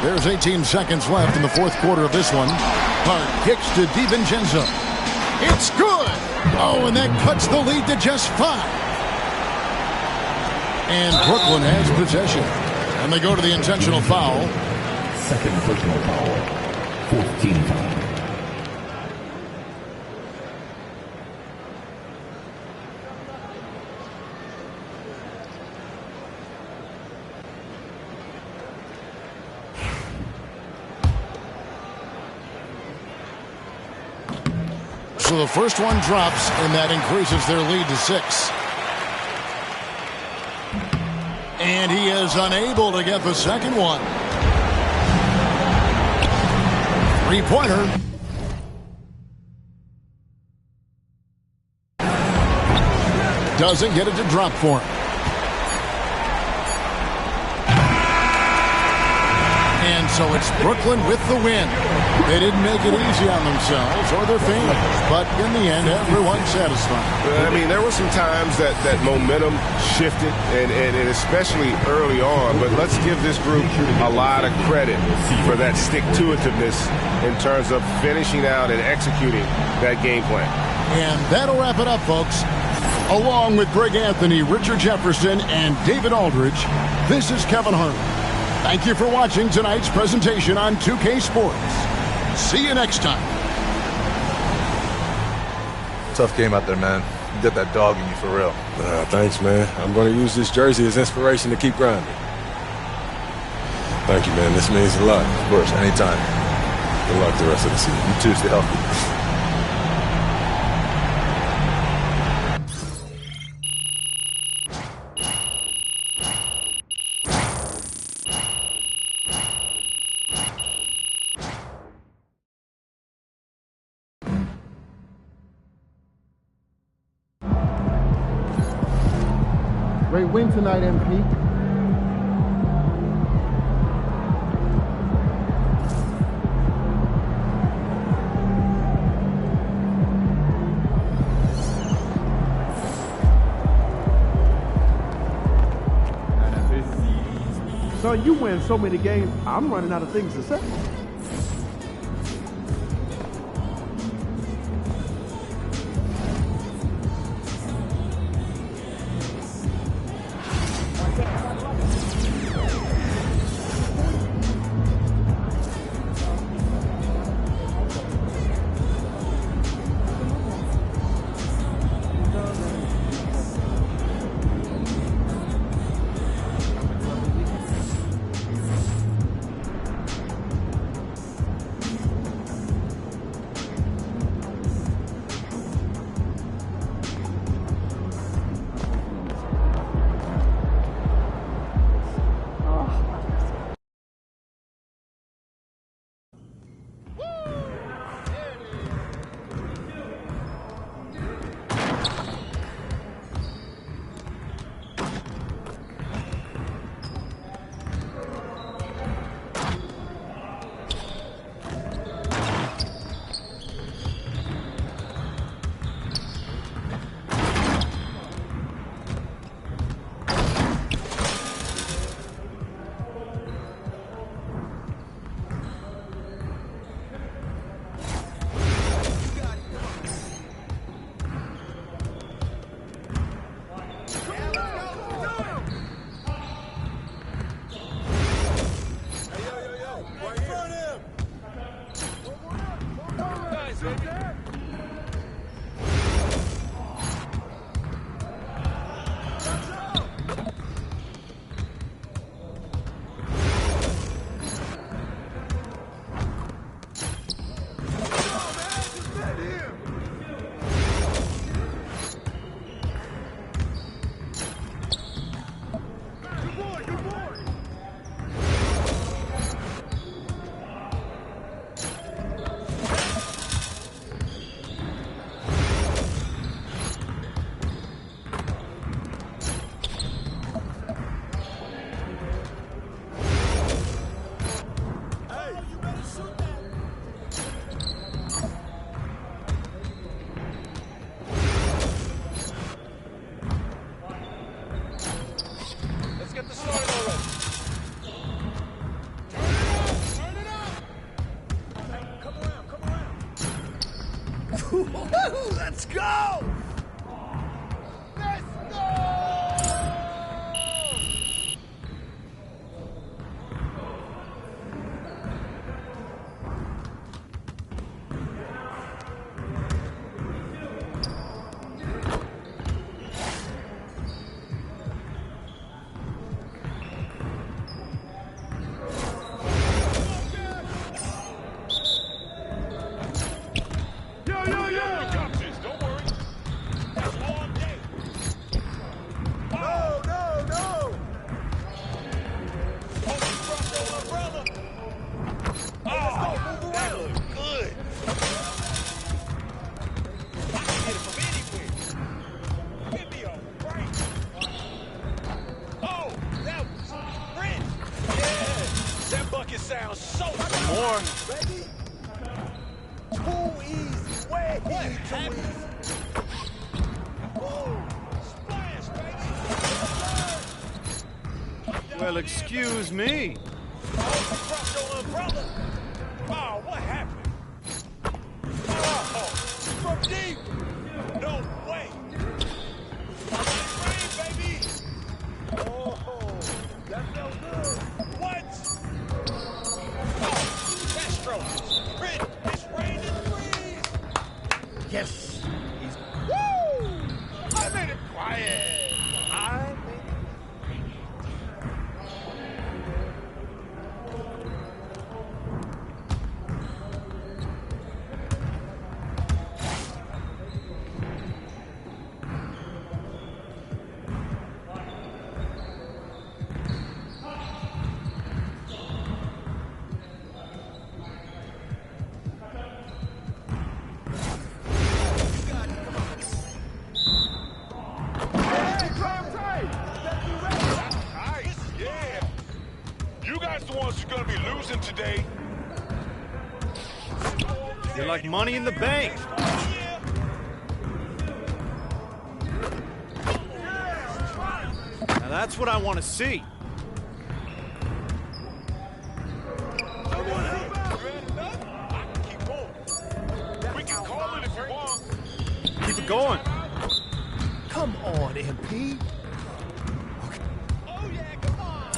There's 18 seconds left in the fourth quarter of this one. Hart kicks to DiVincenzo. It's good! Oh, and that cuts the lead to just 5. And Brooklyn has possession. And they go to the intentional foul. Second personal foul. 4th team foul. So the first one drops, and that increases their lead to 6. And he is unable to get the second one. 3-pointer. Doesn't get it to drop for him. And so it's Brooklyn with the win. They didn't make it easy on themselves or their fans, but in the end, everyone's satisfied. I mean, there were some times that momentum shifted, and especially early on, but let's give this group a lot of credit for that stick-to-itiveness in terms of finishing out and executing that game plan. And that'll wrap it up, folks. Along with Greg Anthony, Richard Jefferson, and David Aldridge, this is Kevin Harlan. Thank you for watching tonight's presentation on 2K Sports. See you next time. Tough game out there, man. You got that dog in you for real. Thanks, man. I'm going to use this jersey as inspiration to keep grinding. Thank you, man. This means a lot. Of course, anytime. Good luck the rest of the season. You too. Stay healthy. Great win tonight, MP. Son, you win so many games, I'm running out of things to say. Let's go! sounds so More. baby. Too easy. Way too easy. Woo. Splash, baby. Well, excuse me. Across your umbrella. Oh, what happened? Oh, from deep. No way. Rain, baby. Oh, that felt good. What? Oh, that stroke is pretty. It's raining threes. Yes. Woo! I made it quiet. I made it. Nice, yeah. You guys the ones who're gonna be losing today. You're like money in the bank. Now that's what I want to see. We can call it if you want. Keep it going. Come on, MP. Oh yeah, come on.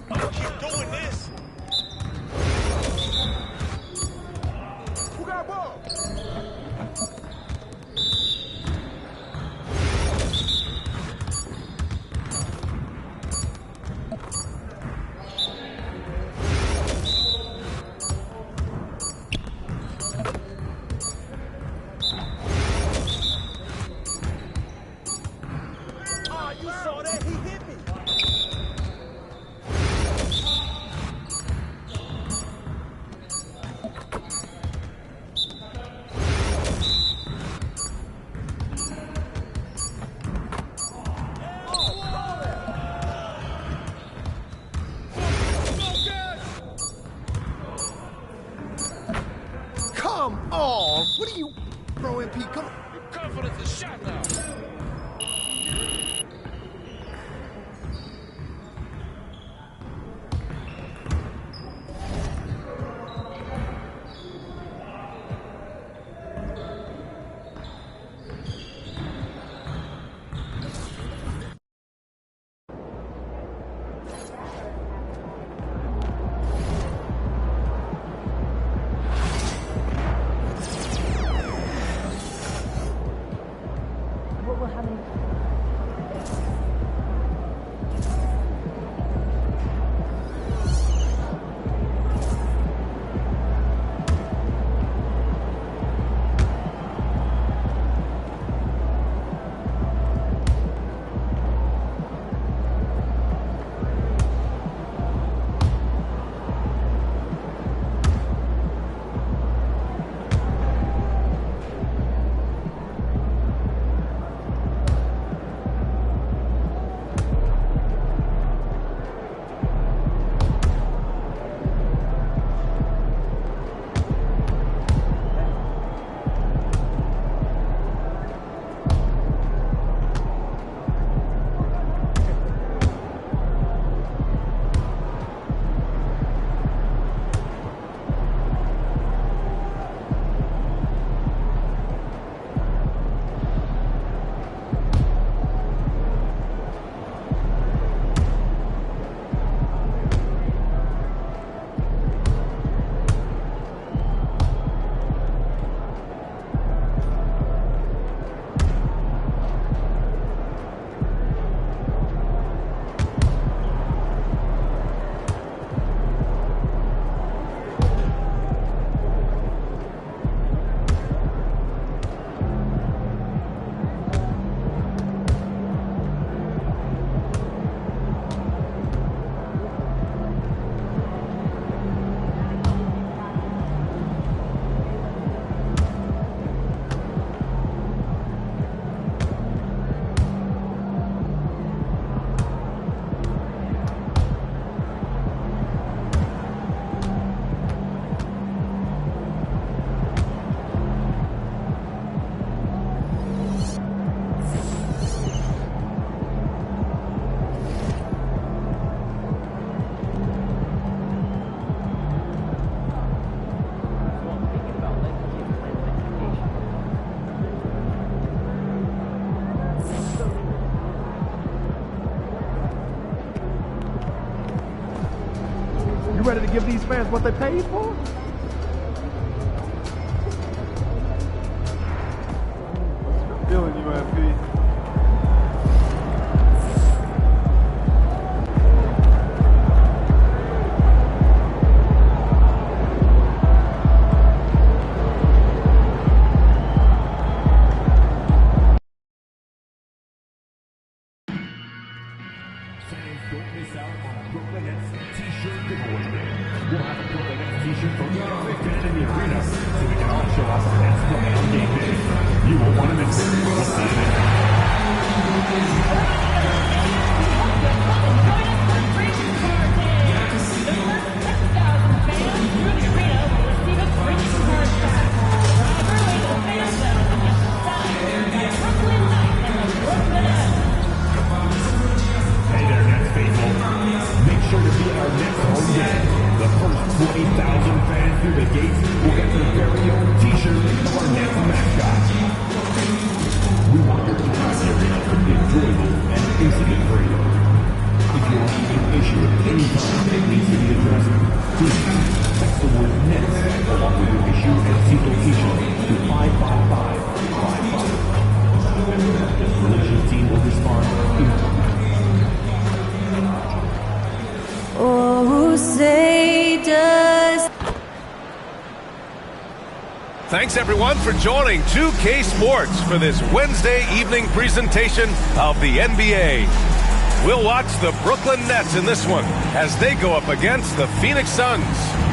Keep doing this. Who got ball? Oh, you saw that? He hit me. Come on! What are you, bro, MP? Come on. Your confidence is shot now. What will ready to give these fans what they paid for? Feeling you, MP. Don't miss out on Brooklyn Nets t-shirt giveaway day. We'll have a Brooklyn Nets t-shirt for every fan in the arena, so we can all show off the Nets play on game day. You won't want to miss it. We'll see you there. Hey there, Nets faithful. Make sure to be at our Nets home game. The first 20,000 fans through the gates will get their very own t-shirt of our Nets mascot. We want your time at the arena to be enjoyable and incident-free. If you want to issue at any time it needs to be addressed, please text the word Nets along with your issue and Seattle t-shirt to 55555. The relations team will respond immediately. Oh, say does. Thanks everyone for joining 2K Sports for this Wednesday evening presentation of the NBA. We'll watch the Brooklyn Nets in this one as they go up against the Phoenix Suns.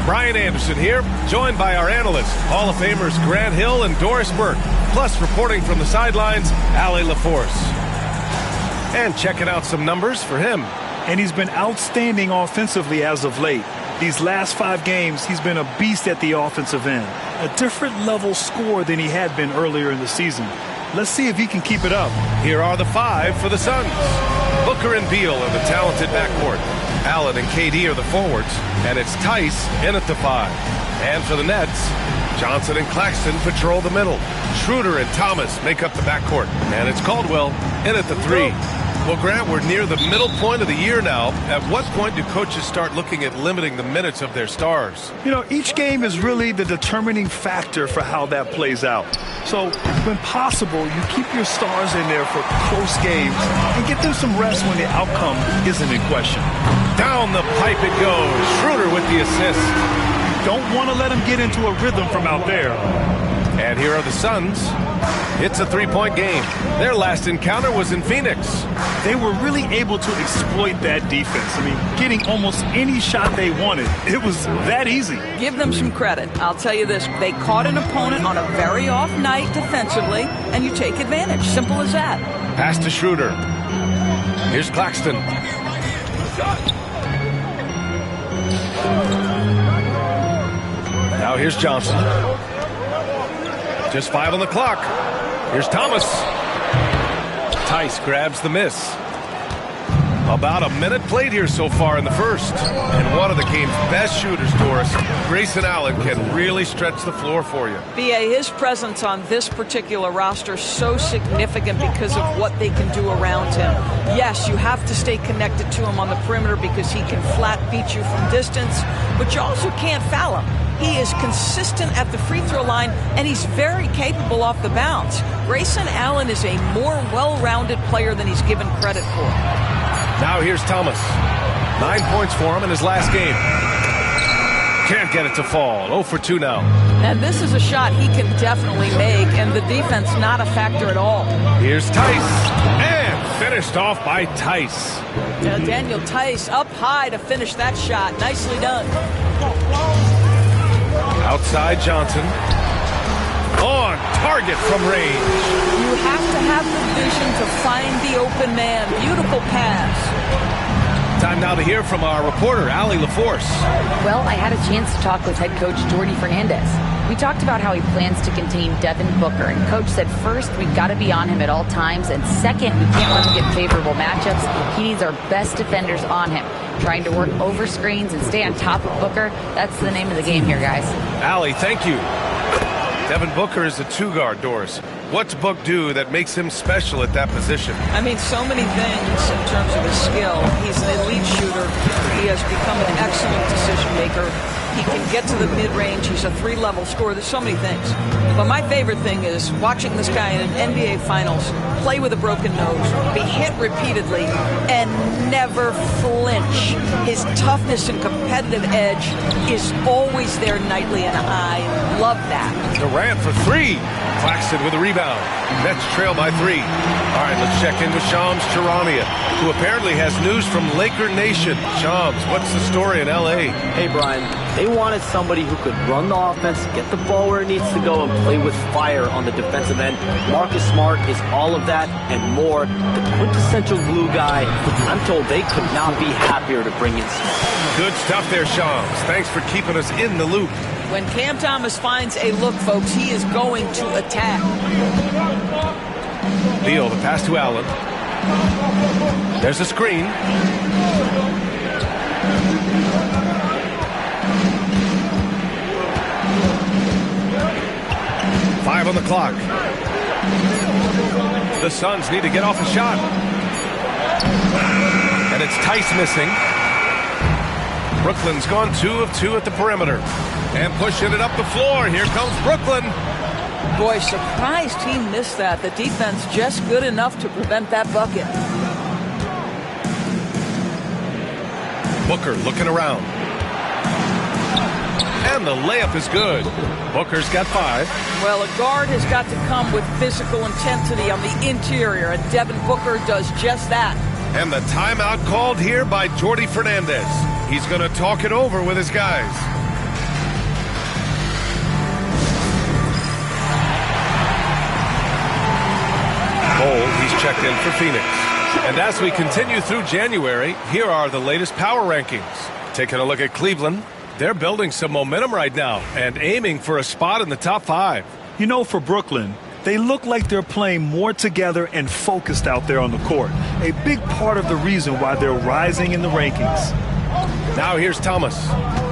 Brian Anderson here, joined by our analysts, Hall of Famers Grant Hill and Doris Burke, plus reporting from the sidelines, Allie LaForce. And checking out some numbers for him. And he's been outstanding offensively as of late. These last 5 games, he's been a beast at the offensive end. A different level scorer than he had been earlier in the season. Let's see if he can keep it up. Here are the 5 for the Suns. Booker and Beal are the talented backcourt. Allen and KD are the forwards. And it's Tice in at the 5. And for the Nets, Johnson and Claxton patrol the middle. Schroeder and Thomas make up the backcourt. And it's Caldwell in at the 3. Well, Grant, we're near the middle point of the year now. At what point do coaches start looking at limiting the minutes of their stars? You know, each game is really the determining factor for how that plays out. So, when possible, you keep your stars in there for close games and get them some rest when the outcome isn't in question. Down the pipe it goes. Schroeder with the assist. Don't want to let him get into a rhythm from out there. And here are the Suns. It's a 3-point game. Their last encounter was in Phoenix. They were really able to exploit that defense. I mean, getting almost any shot they wanted. It was that easy. Give them some credit. I'll tell you this. They caught an opponent on a very off night defensively, and you take advantage. Simple as that. Pass to Schroeder. Here's Claxton. Now here's Johnson. Just 5 on the clock. Here's Thomas. Tice grabs the miss. About a minute played here so far in the first. And one of the game's best shooters, Doris, Grayson Allen, can really stretch the floor for you. B.A., his presence on this particular roster is so significant because of what they can do around him. Yes, you have to stay connected to him on the perimeter because he can flat beat you from distance, but you also can't foul him. He is consistent at the free throw line, and he's very capable off the bounce. Grayson Allen is a more well-rounded player than he's given credit for. Now here's Thomas. 9 points for him in his last game. Can't get it to fall. 0 for 2 now. And this is a shot he can definitely make, and the defense not a factor at all. Here's Tice. And finished off by Tice. Daniel Tice up high to finish that shot. Nicely done. Outside Johnson. On target from range. You have to have the vision to find the open man. Beautiful pass. Time now to hear from our reporter, Allie LaForce. Well, I had a chance to talk with head coach Jordi Fernandez. We talked about how he plans to contain Devin Booker, and coach said first, we've got to be on him at all times, and second, we can't let him get favorable matchups. He needs our best defenders on him, trying to work over screens and stay on top of Booker. That's the name of the game here, guys. Allie, thank you. Devin Booker is a 2-guard, Doris. What's Book do that makes him special at that position? I mean, so many things in terms of his skill. He's an elite shooter. He has become an excellent decision maker. He can get to the mid-range. He's a 3-level scorer. There's so many things. But my favorite thing is watching this guy in an NBA Finals play with a broken nose, be hit repeatedly, and never flinch. His toughness and competitive edge is always there nightly, and I love that. Durant for 3. Claxton with a rebound. Nets trail by 3. All right, let's check in with Shams Charania, who apparently has news from Laker Nation. Shams, what's the story in L.A.? Hey, Brian. They wanted somebody who could run the offense, get the ball where it needs to go, and play with fire on the defensive end. Marcus Smart is all of that and more. The quintessential glue guy. I'm told they could not be happier to bring in Smart. Good stuff there, Shams. Thanks for keeping us in the loop. When Cam Thomas finds a look, folks, he is going to attack. Beal, the pass to Allen. There's a screen. Five on the clock. The Suns need to get off a shot. And it's Tice missing. Brooklyn's gone 2 of 2 at the perimeter. And pushing it up the floor. Here comes Brooklyn. Boy, surprised he missed that. The defense just good enough to prevent that bucket. Booker looking around. And the layup is good. Booker's got 5. Well, a guard has got to come with physical intensity on the interior, and Devin Booker does just that. And the timeout called here by Jordi Fernandez. He's going to talk it over with his guys. Cole, he's checked in for Phoenix. And as we continue through January, here are the latest power rankings. Taking a look at Cleveland. They're building some momentum right now and aiming for a spot in the top 5. You know, for Brooklyn, they look like they're playing more together and focused out there on the court. A big part of the reason why they're rising in the rankings. Now here's Thomas.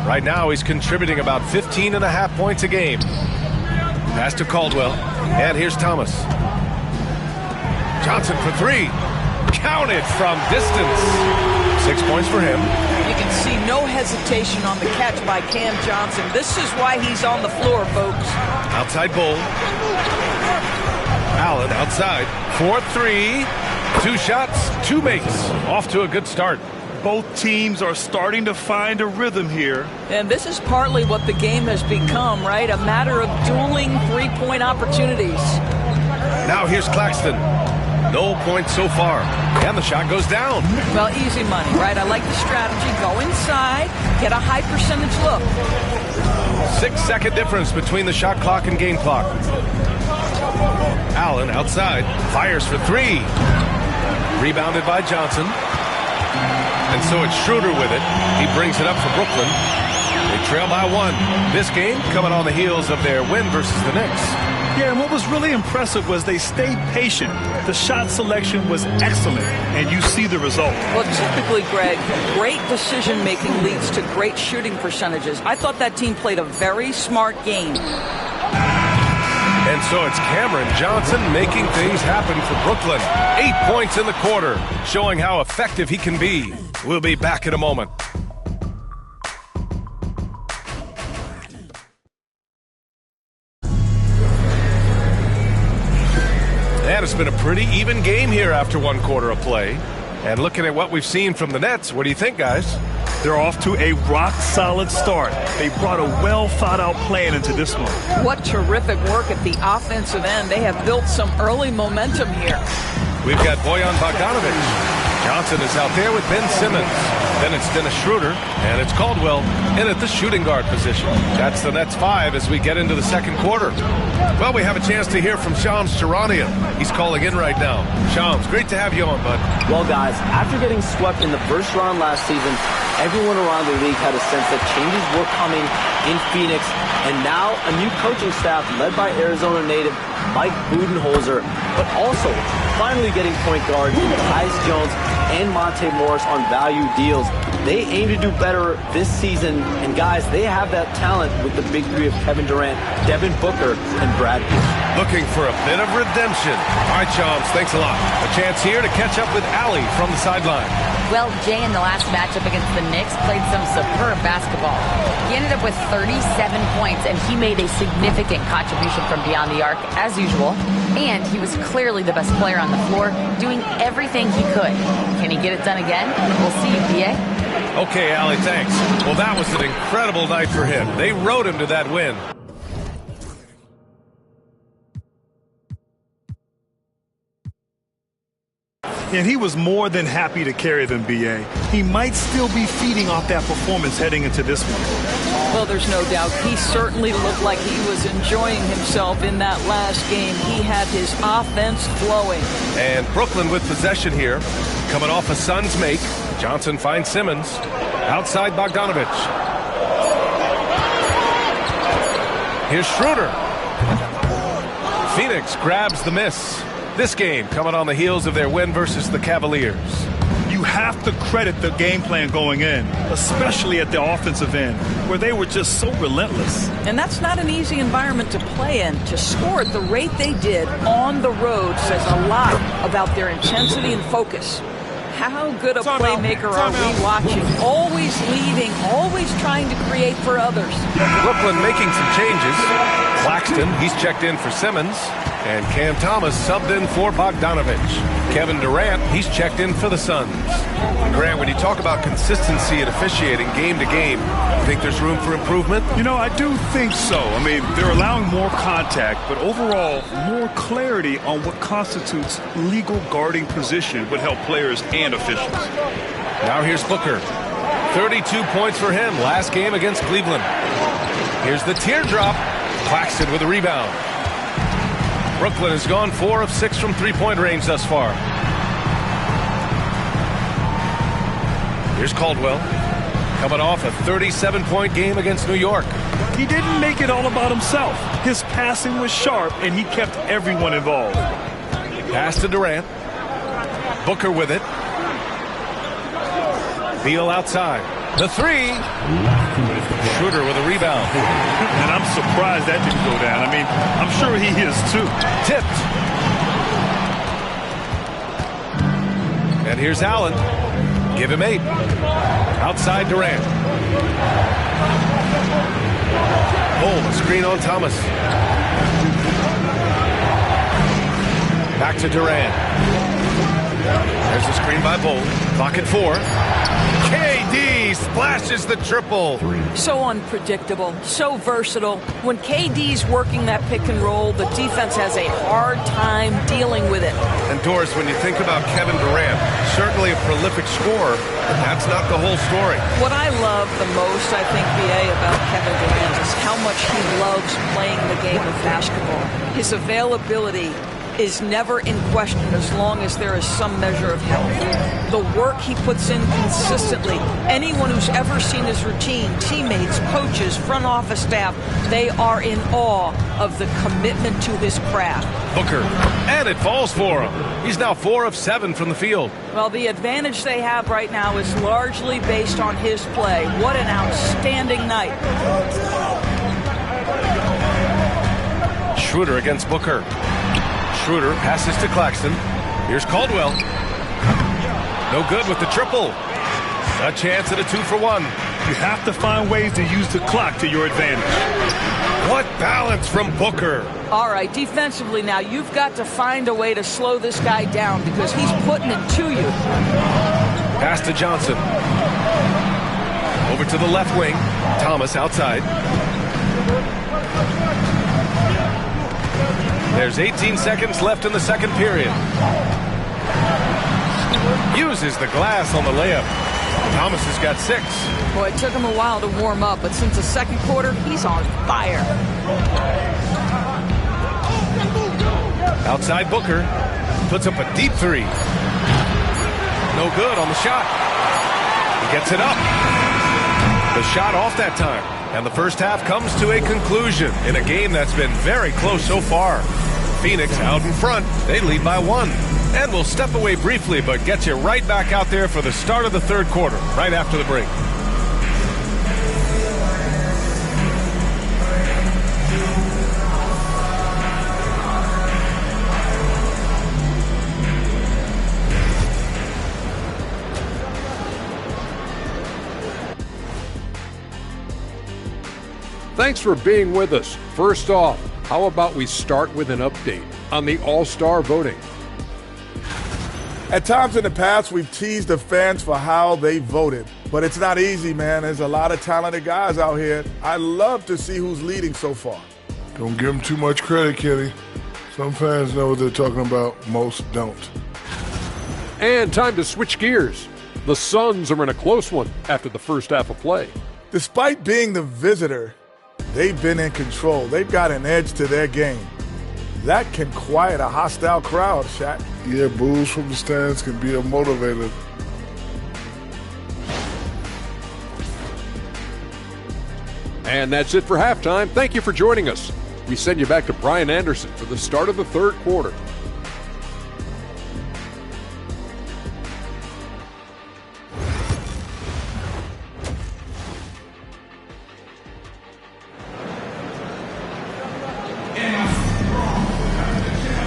Right now he's contributing about 15.5 points a game. Pass to Caldwell. And here's Thomas. Johnson for 3. Counted from distance. 6 points for him. You can see no hesitation on the catch by Cam Johnson. This is why he's on the floor, folks. Outside Bull. Allen outside. 4-3. 2 shots, 2 makes. Off to a good start. Both teams are starting to find a rhythm here. And this is partly what the game has become, right? A matter of dueling 3-point opportunities. Now here's Claxton. No points so far. And the shot goes down. Well, easy money, right? I like the strategy. Go inside, get a high percentage look. 6-second difference between the shot clock and game clock. Allen outside. Fires for 3. Rebounded by Johnson. And so it's Schroeder with it. He brings it up for Brooklyn. They trail by 1. This game coming on the heels of their win versus the Knicks. Yeah, and what was really impressive was they stayed patient. The shot selection was excellent, and you see the result. Well, typically, Greg, great decision-making leads to great shooting percentages. I thought that team played a very smart game. And so it's Cameron Johnson making things happen for Brooklyn. 8 points in the quarter, showing how effective he can be. We'll be back in a moment. And it's been a pretty even game here after 1 quarter of play. And looking at what we've seen from the Nets, what do you think, guys? They're off to a rock-solid start. They brought a well-thought-out plan into this one. What terrific work at the offensive end. They have built some early momentum here. We've got Bojan Bogdanovic. Johnson is out there with Ben Simmons. Then it's Dennis Schroeder, and it's Caldwell in at the shooting guard position. That's the Nets 5 as we get into the second quarter. Well, we have a chance to hear from Shams Charania. He's calling in right now. Shams, great to have you on, bud. Well, guys, after getting swept in the first round last season, everyone around the league had a sense that changes were coming in Phoenix, and now a new coaching staff led by Arizona native Mike Budenholzer, but also finally getting point guard Tyus Jones and Monte Morris on value deals. They aim to do better this season, and guys, they have that talent with the big three of Kevin Durant, Devin Booker, and Brad Beal. Looking for a bit of redemption. All right, Chums, thanks a lot. A chance here to catch up with Allie from the sideline. Well, Jay in the last matchup against the Knicks played some superb basketball. He ended up with 37 points, and he made a significant contribution from beyond the arc, as usual. And he was clearly the best player on the floor, doing everything he could. Can he get it done again? We'll see, BA. Okay, Allie, thanks. Well, that was an incredible night for him. They rode him to that win. And he was more than happy to carry them, BA. He might still be feeding off that performance heading into this one. Well, there's no doubt. He certainly looked like he was enjoying himself in that last game. He had his offense flowing. And Brooklyn with possession here. Coming off a Suns make. Johnson finds Simmons. Outside Bogdanovich. Here's Schroeder. Phoenix grabs the miss. This game coming on the heels of their win versus the Cavaliers. You have to credit the game plan going in, especially at the offensive end, where they were just so relentless. And that's not an easy environment to play in. To score at the rate they did on the road says a lot about their intensity and focus. How good a playmaker are we watching? Always leading, always trying to create for others. Brooklyn making some changes. Claxton, he's checked in for Simmons. And Cam Thomas subbed in for Bogdanovich. Kevin Durant, he's checked in for the Suns. Grant, when you talk about consistency in officiating game to game, you think there's room for improvement? You know, I do think so. I mean, they're allowing more contact, but overall, more clarity on what constitutes legal guarding position would help players and officials. Now here's Booker. 32 points for him last game against Cleveland. Here's the teardrop. Claxton with a rebound. Brooklyn has gone 4 of 6 from three-point range thus far. Here's Caldwell. Coming off a 37-point game against New York. He didn't make it all about himself. His passing was sharp, and he kept everyone involved. Pass to Durant. Booker with it. Beal outside. The three. Schroeder with a rebound. And I'm surprised that didn't go down. I mean, I'm sure he is too. Tipped. And here's Allen. Give him 8. Outside Durant. Oh, a screen on Thomas. Back to Durant. There's a screen by Bol. Clock at 4. KD splashes the triple. So unpredictable, so versatile. When KD's working that pick and roll, the defense has a hard time dealing with it. And Doris, when you think about Kevin Durant, certainly a prolific scorer, but that's not the whole story. What I love the most, I think, BA, about Kevin Durant is how much he loves playing the game of basketball. His availability is never in question as long as there is some measure of health. The work he puts in consistently, anyone who's ever seen his routine, teammates, coaches, front office staff, they are in awe of the commitment to his craft. Booker, and it falls for him. He's now 4 of 7 from the field. Well, the advantage they have right now is largely based on his play. What an outstanding night. Schroeder against Booker. Schroeder passes to Claxton. Here's Caldwell. No good with the triple. A chance at a 2-for-1. You have to find ways to use the clock to your advantage. What balance from Booker. All right, defensively now, you've got to find a way to slow this guy down because he's putting it to you. Pass to Johnson. Over to the left wing. Thomas outside. There's 18 seconds left in the second period. Uses the glass on the layup. Thomas has got 6. Boy, it took him a while to warm up, but since the second quarter, he's on fire. Outside Booker. Puts up a deep 3. No good on the shot. He gets it up. The shot off that time. And the first half comes to a conclusion in a game that's been very close so far. Phoenix out in front. They lead by 1. And we'll step away briefly, but get you right back out there for the start of the third quarter, right after the break. Thanks for being with us. First off, how about we start with an update on the All-Star voting? At times in the past, we've teased the fans for how they voted. But it's not easy, man. There's a lot of talented guys out here. I love to see who's leading so far. Don't give them too much credit, Kenny. Some fans know what they're talking about, most don't. And time to switch gears. The Suns are in a close one after the first half of play. Despite being the visitor, they've been in control. They've got an edge to their game. That can quiet a hostile crowd, Shaq. Yeah, boos from the stands can be a motivator. And that's it for halftime. Thank you for joining us. We send you back to Brian Anderson for the start of the third quarter.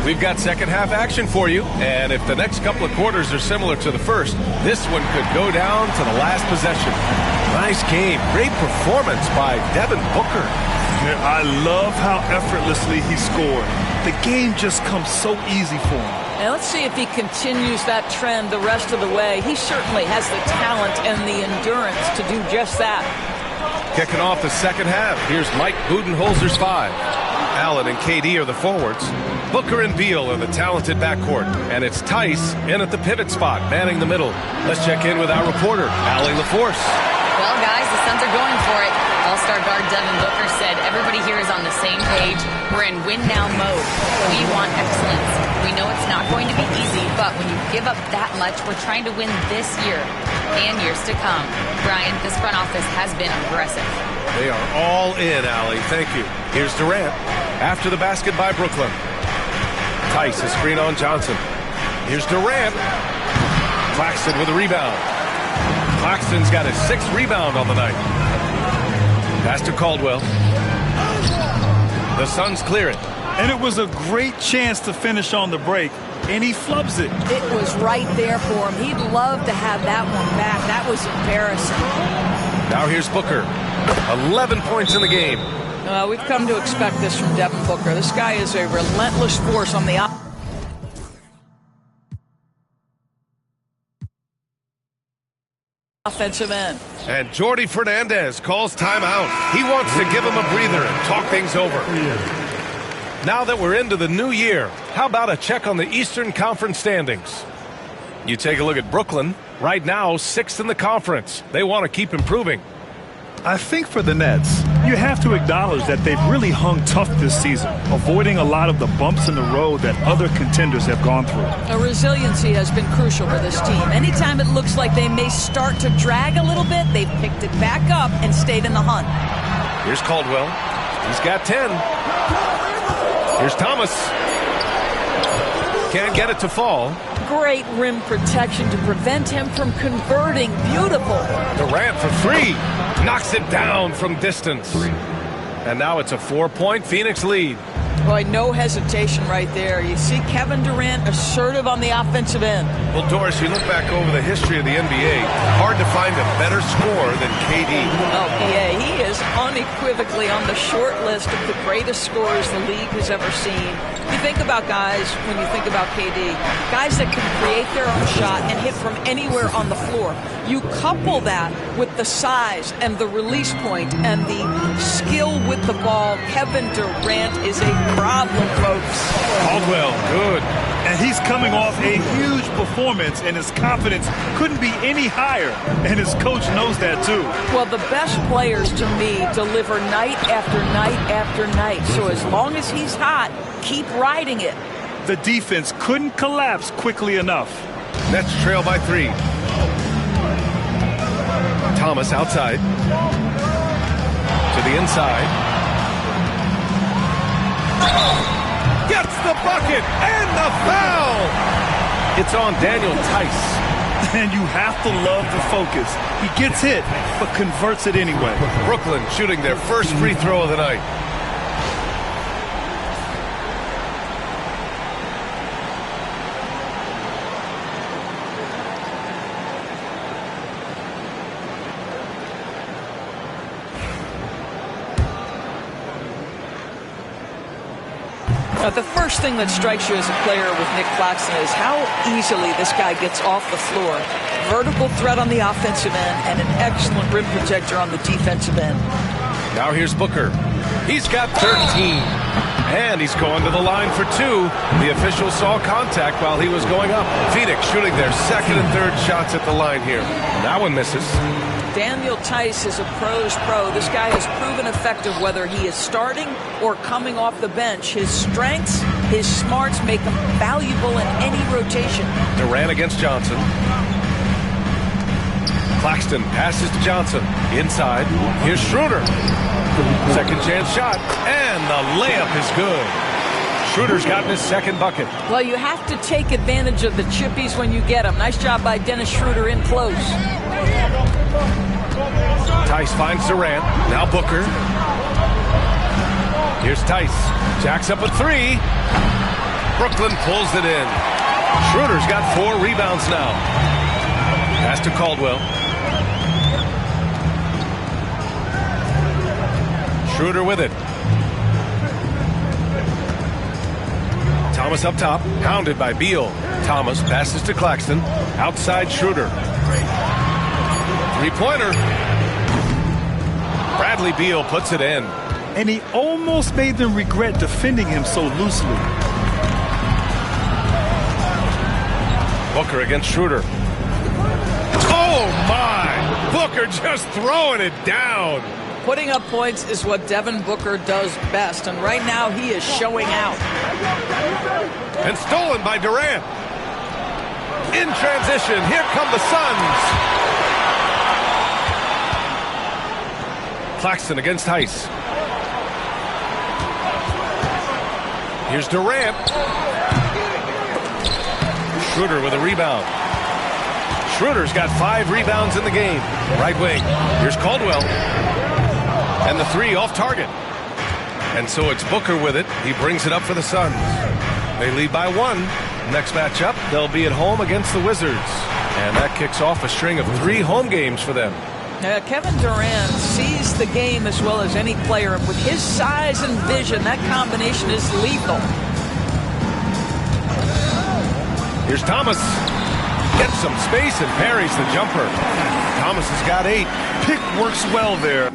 We've got second half action for you, and if the next couple of quarters are similar to the first, this one could go down to the last possession. Nice game. Great performance by Devin Booker. Yeah, I love how effortlessly he scored. The game just comes so easy for him. And let's see if he continues that trend the rest of the way. He certainly has the talent and the endurance to do just that. Kicking off the second half, here's Mike Budenholzer's five. Allen and KD are the forwards. Booker and Beal are the talented backcourt. And it's Tice in at the pivot spot, manning the middle. Let's check in with our reporter, Allie LaForce. Well, guys, the Suns are going for it. All-star guard Devin Booker said everybody here is on the same page. We're in win-now mode. We want excellence. We know it's not going to be easy, but when you give up that much, we're trying to win this year and years to come. Brian, this front office has been aggressive. They are all in, Allie. Thank you. Here's Durant. After the basket by Brooklyn. Tice, a screen on Johnson. Here's Durant. Claxton with a rebound. Claxton's got his sixth rebound on the night. Pass to Caldwell. The Suns clear it. And it was a great chance to finish on the break, and he flubs it. It was right there for him. He'd love to have that one back. That was embarrassing. Now here's Booker. 11 points in the game. We've come to expect this from Devin Booker. This guy is a relentless force on the offensive end. And Jordi Fernandez calls timeout. He wants to give him a breather and talk things over. Now that we're into the new year, how about a check on the Eastern Conference standings? You take a look at Brooklyn. Right now, sixth in the conference. They want to keep improving. I think for the Nets, you have to acknowledge that they've really hung tough this season, avoiding a lot of the bumps in the road that other contenders have gone through. Resiliency has been crucial for this team. Anytime it looks like they may start to drag a little bit, they've picked it back up and stayed in the hunt. Here's Caldwell. He's got 10. Here's Thomas. Can't get it to fall. Great rim protection to prevent him from converting. Beautiful. Durant for three. Knocks it down from distance. And now it's a 4-point Phoenix lead. Boy, no hesitation right there. You see Kevin Durant assertive on the offensive end. Well, Doris, you look back over the history of the NBA, hard to find a better scorer than KD. Oh, yeah, he is unequivocally on the short list of the greatest scorers the league has ever seen. You think about guys, when you think about KD, guys that can create their own shot and hit from anywhere on the floor. You couple that with the size and the release point and the skill with the ball. Kevin Durant is a problem, folks. Caldwell, good. And he's coming off a huge performance, and his confidence couldn't be any higher. And his coach knows that, too. Well, the best players, to me, deliver night after night after night. So as long as he's hot, keep riding it. The defense couldn't collapse quickly enough. Nets trail by 3. Thomas outside. To the inside. Gets the bucket and the foul! It's on Daniel Tice. And you have to love the focus. He gets hit, but converts it anyway. Brooklyn shooting their first free throw of the night. The first thing that strikes you as a player with Nick Claxton is how easily this guy gets off the floor. Vertical threat on the offensive end and an excellent rim protector on the defensive end. Now here's Booker. He's got 13. And he's going to the line for 2. The official saw contact while he was going up. Phoenix shooting their second and third shots at the line here. That one misses. Daniel Tice is a pro's pro. This guy has proven effective whether he is starting or coming off the bench. His strengths, his smarts make him valuable in any rotation. Durant against Johnson. Claxton passes to Johnson. Inside. Here's Schroeder. Second chance shot. And the layup is good. Schroeder's gotten his second bucket. Well, you have to take advantage of the chippies when you get them. Nice job by Dennis Schroeder in close. Tice finds Durant. Now Booker. Here's Tice. Jacks up a 3. Brooklyn pulls it in. Schroeder's got 4 rebounds now. Pass to Caldwell. Schroeder with it. Thomas up top, hounded by Beal. Thomas passes to Claxton. Outside Schroeder. Three-pointer. Bradley Beal puts it in. And he almost made them regret defending him so loosely. Booker against Schroeder. Oh, my! Booker just throwing it down. Putting up points is what Devin Booker does best, and right now he is showing out. And stolen by Durant. In transition, here come the Suns. Claxton against Tice. Here's Durant. Schroeder with a rebound. Schroeder's got 5 rebounds in the game. Right wing. Here's Caldwell. And the 3 off target. And so it's Booker with it. He brings it up for the Suns. They lead by 1. Next matchup, they'll be at home against the Wizards. And that kicks off a string of 3 home games for them. Kevin Durant sees the game as well as any player. And with his size and vision, that combination is lethal. Here's Thomas. Gets some space and parries the jumper. Thomas has got 8. Pick works well there.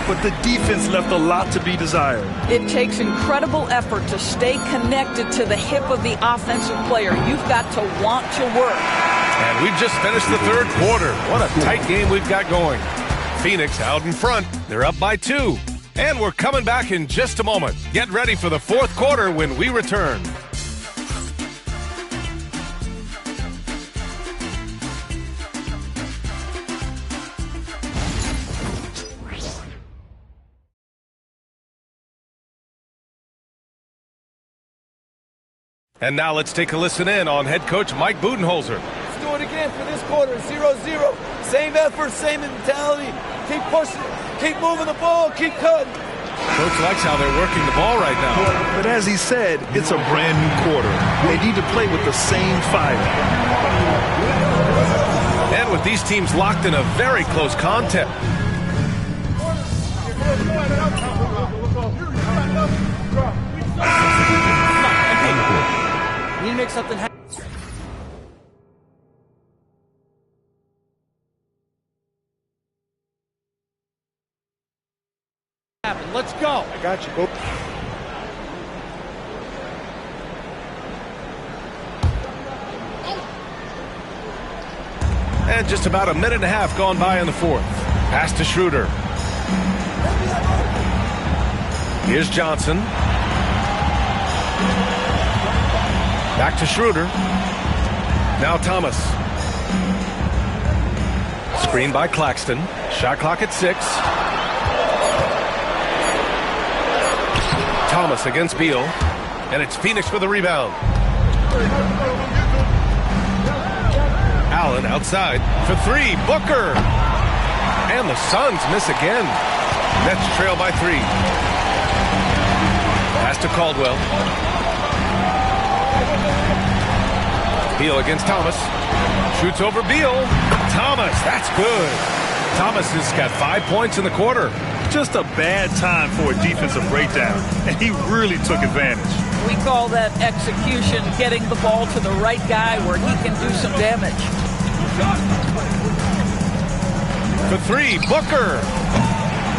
But the defense left a lot to be desired. It takes incredible effort to stay connected to the hip of the offensive player. You've got to want to work. And we've just finished the third quarter. What a tight game we've got going. Phoenix out in front. They're up by 2. And we're coming back in just a moment. Get ready for the fourth quarter when we return. And now let's take a listen in on head coach Mike Budenholzer. Let's do it again for this quarter. 0-0. Same effort, same mentality. Keep pushing, keep moving the ball, keep cutting. Coach likes how they're working the ball right now. But as he said, it's a brand new quarter. They need to play with the same fire. And with these teams locked in a very close contest. We need to make something happen. Let's go. I got you. Go. And just about a minute and a half gone by in the fourth. Pass to Schroeder. Here's Johnson. Back to Schroeder. Now Thomas. Screen by Claxton. Shot clock at 6. Thomas against Beal. And it's Phoenix for the rebound. Allen outside for three. Booker. And the Suns miss again. Nets trail by 3. Pass to Caldwell. Beal against Thomas. Shoots over Beal. Thomas, that's good. Thomas has got 5 points in the quarter. Just a bad time for a defensive breakdown, and he really took advantage. We call that execution, getting the ball to the right guy where he can do some damage. For 3, Booker.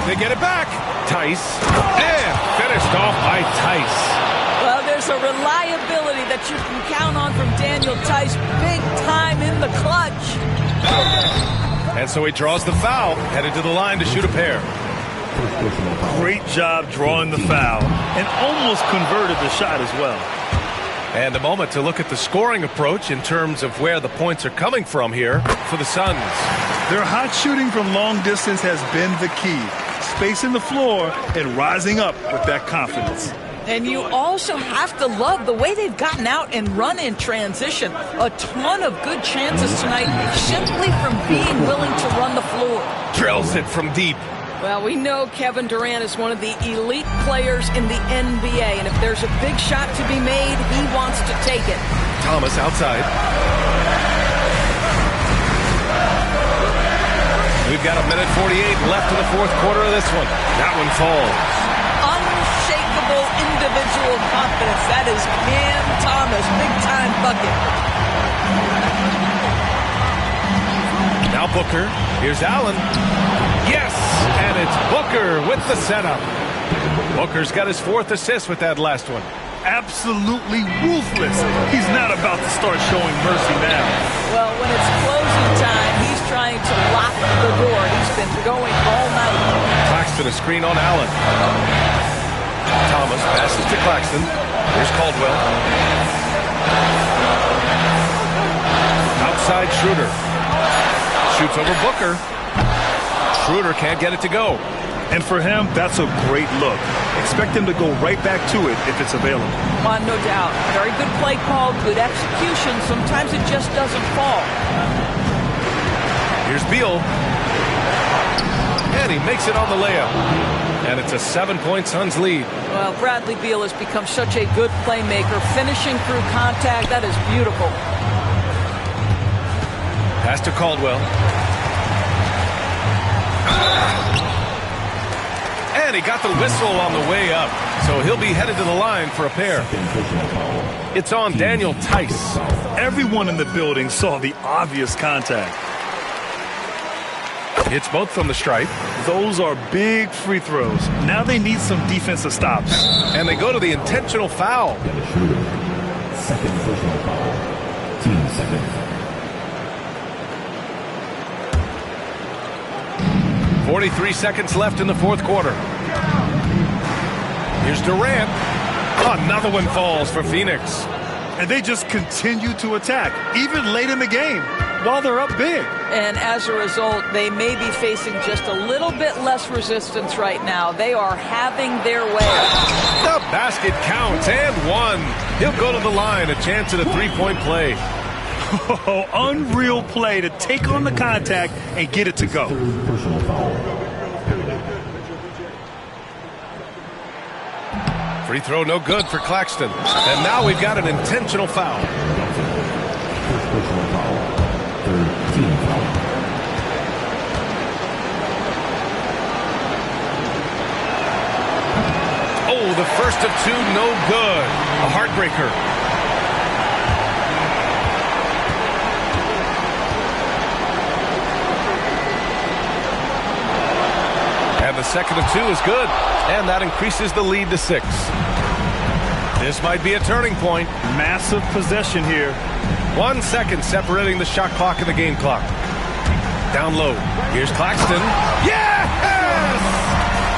They get it back. Tice. And finished off by Tice. Well, there's a reliability that you can count on from Daniel Tice. Big time in the clutch. And so he draws the foul, headed to the line to shoot a pair. Great job drawing the foul and almost converted the shot as well. And a moment to look at the scoring approach in terms of where the points are coming from here for the Suns. Their hot shooting from long distance has been the key. Spacing the floor and rising up with that confidence. And you also have to love the way they've gotten out and run in transition. A ton of good chances tonight simply from being willing to run the floor. Drills it from deep. Well, we know Kevin Durant is one of the elite players in the NBA, and if there's a big shot to be made, he wants to take it. Thomas outside. We've got 1:48 left in the fourth quarter of this one. That one falls. Unshakable individual confidence. That is Cam Thomas, big-time bucket. Now Booker. Here's Allen. Yes, and it's Booker with the setup. Booker's got his 4th assist with that last one. Absolutely ruthless. He's not about to start showing mercy now. Well, when it's closing time, he's trying to lock the door. He's been going all night. Claxton a screen on Allen. Thomas passes to Claxton. Here's Caldwell. Outside Schroeder. Shoots over Booker. Schroeder can't get it to go. And for him, that's a great look. Expect him to go right back to it if it's available. No doubt. Very good play call, good execution. Sometimes it just doesn't fall. Here's Beal. And he makes it on the layup. And it's a 7-point Suns lead. Well, Bradley Beal has become such a good playmaker. Finishing through contact, that is beautiful. Pass to Caldwell. And he got the whistle on the way up. So he'll be headed to the line for a pair. It's on Daniel Tice. Everyone in the building saw the obvious contact. It's both from the stripe. Those are big free throws. Now they need some defensive stops. And they go to the intentional foul. Second personal foul. Team second. 43 seconds left in the fourth quarter. Here's Durant. Another one falls for Phoenix. And they just continue to attack, even late in the game, while they're up big. And as a result, they may be facing just a little bit less resistance right now. They are having their way. The basket counts, and one. He'll go to the line, a chance at a three-point play. Oh, unreal play to take on the contact and get it to go. Personal foul. Free throw no good for Claxton. And now we've got an intentional foul. First personal foul. Third team foul. Oh, the first of two, no good. A heartbreaker. And the second of two is good. And that increases the lead to 6. This might be a turning point. Massive possession here. 1 second separating the shot clock and the game clock. Down low. Here's Claxton. Yes!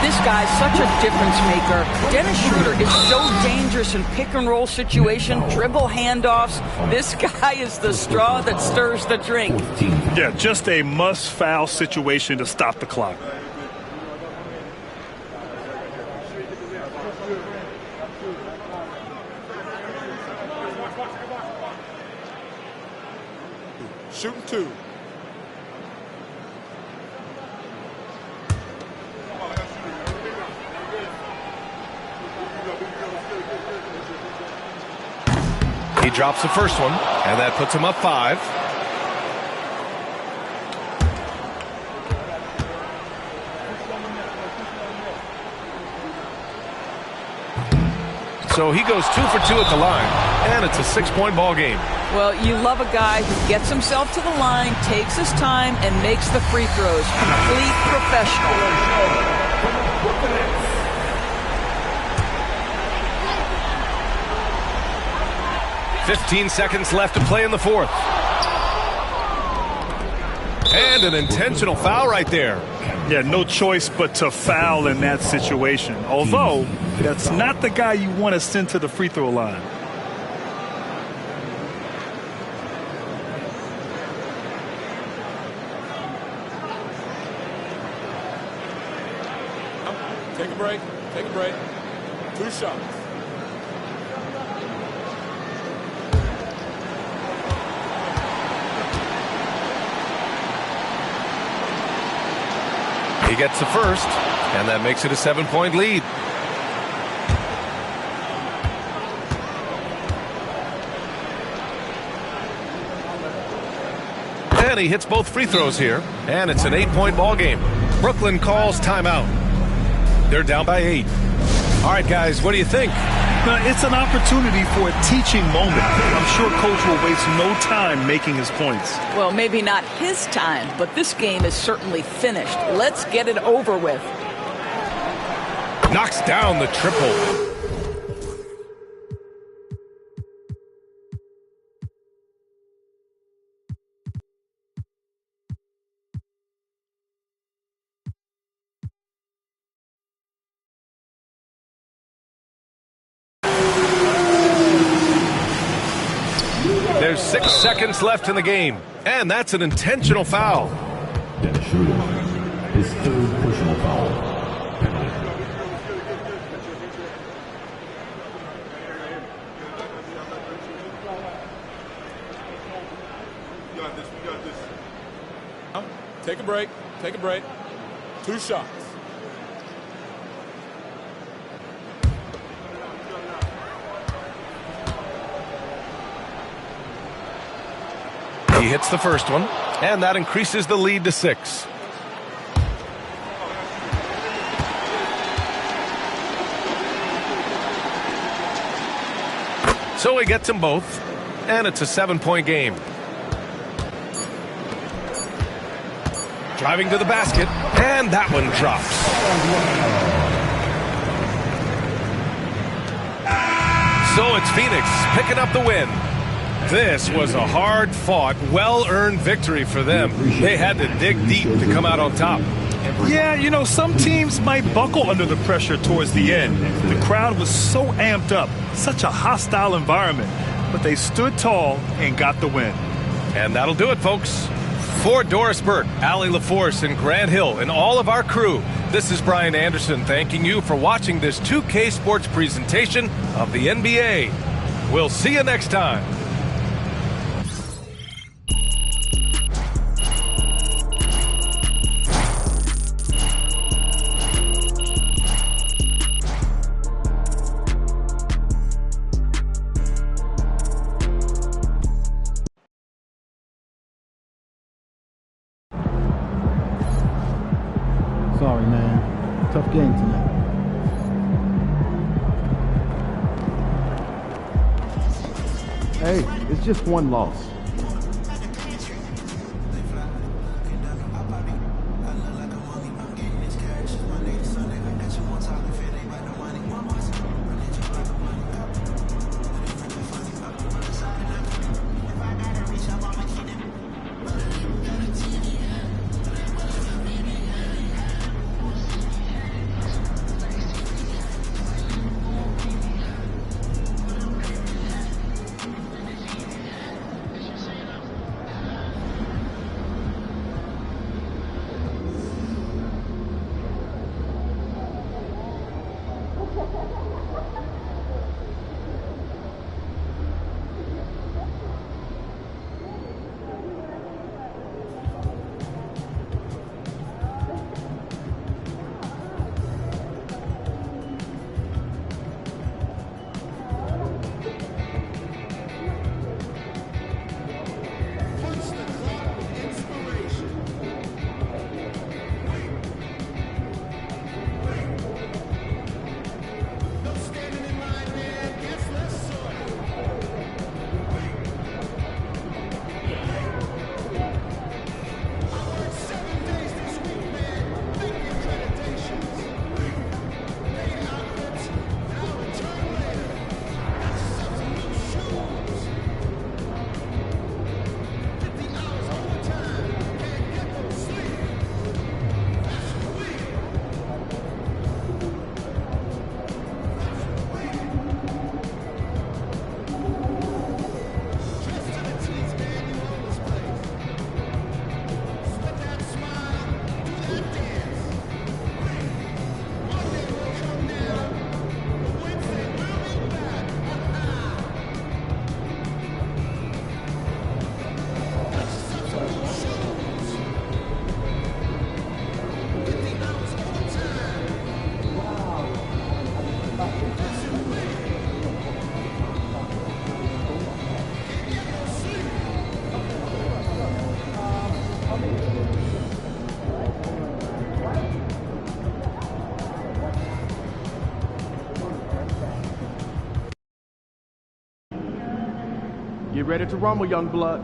This guy's such a difference maker. Dennis Schroeder is so dangerous in pick-and-roll situation, dribble handoffs. This guy is the straw that stirs the drink. Yeah, just a must-foul situation to stop the clock. shooting 2. He drops the first one, and that puts him up 5. So he goes 2 for 2 at the line, and it's a 6-point ball game. Well, you love a guy who gets himself to the line, takes his time, and makes the free throws. Complete professional. 15 seconds left to play in the 4th. And an intentional foul right there. Yeah, no choice but to foul in that situation. Although, that's not the guy you want to send to the free throw line. Take a break. Take a break. 2 shots. He gets the first, and that makes it a 7-point lead. And he hits both free throws here, and it's an 8-point ball game. Brooklyn calls timeout. They're down by 8. All right, guys, what do you think? It's an opportunity for a teaching moment. I'm sure Coach will waste no time making his points. Well, maybe not his time, but this game is certainly finished. Let's get it over with. Knocks down the triple. There's 6 seconds left in the game, and that's an intentional foul. That shooter, his 3rd personal foul. Take a break. Take a break. 2 shots. He hits the first one, and that increases the lead to 6. So he gets them both, and it's a 7-point game. Driving to the basket, and that one drops. So it's Phoenix picking up the win. This was a hard-fought, well-earned victory for them. They had to dig deep to come out on top. Yeah, you know, some teams might buckle under the pressure towards the end. The crowd was so amped up, such a hostile environment. But they stood tall and got the win. And that'll do it, folks. For Doris Burke, Allie LaForce, and Grant Hill, and all of our crew, this is Brian Anderson thanking you for watching this 2K Sports presentation of the NBA. We'll see you next time. Sorry, man. Tough game tonight. Hey, it's just one loss. Get ready to rumble, young blood.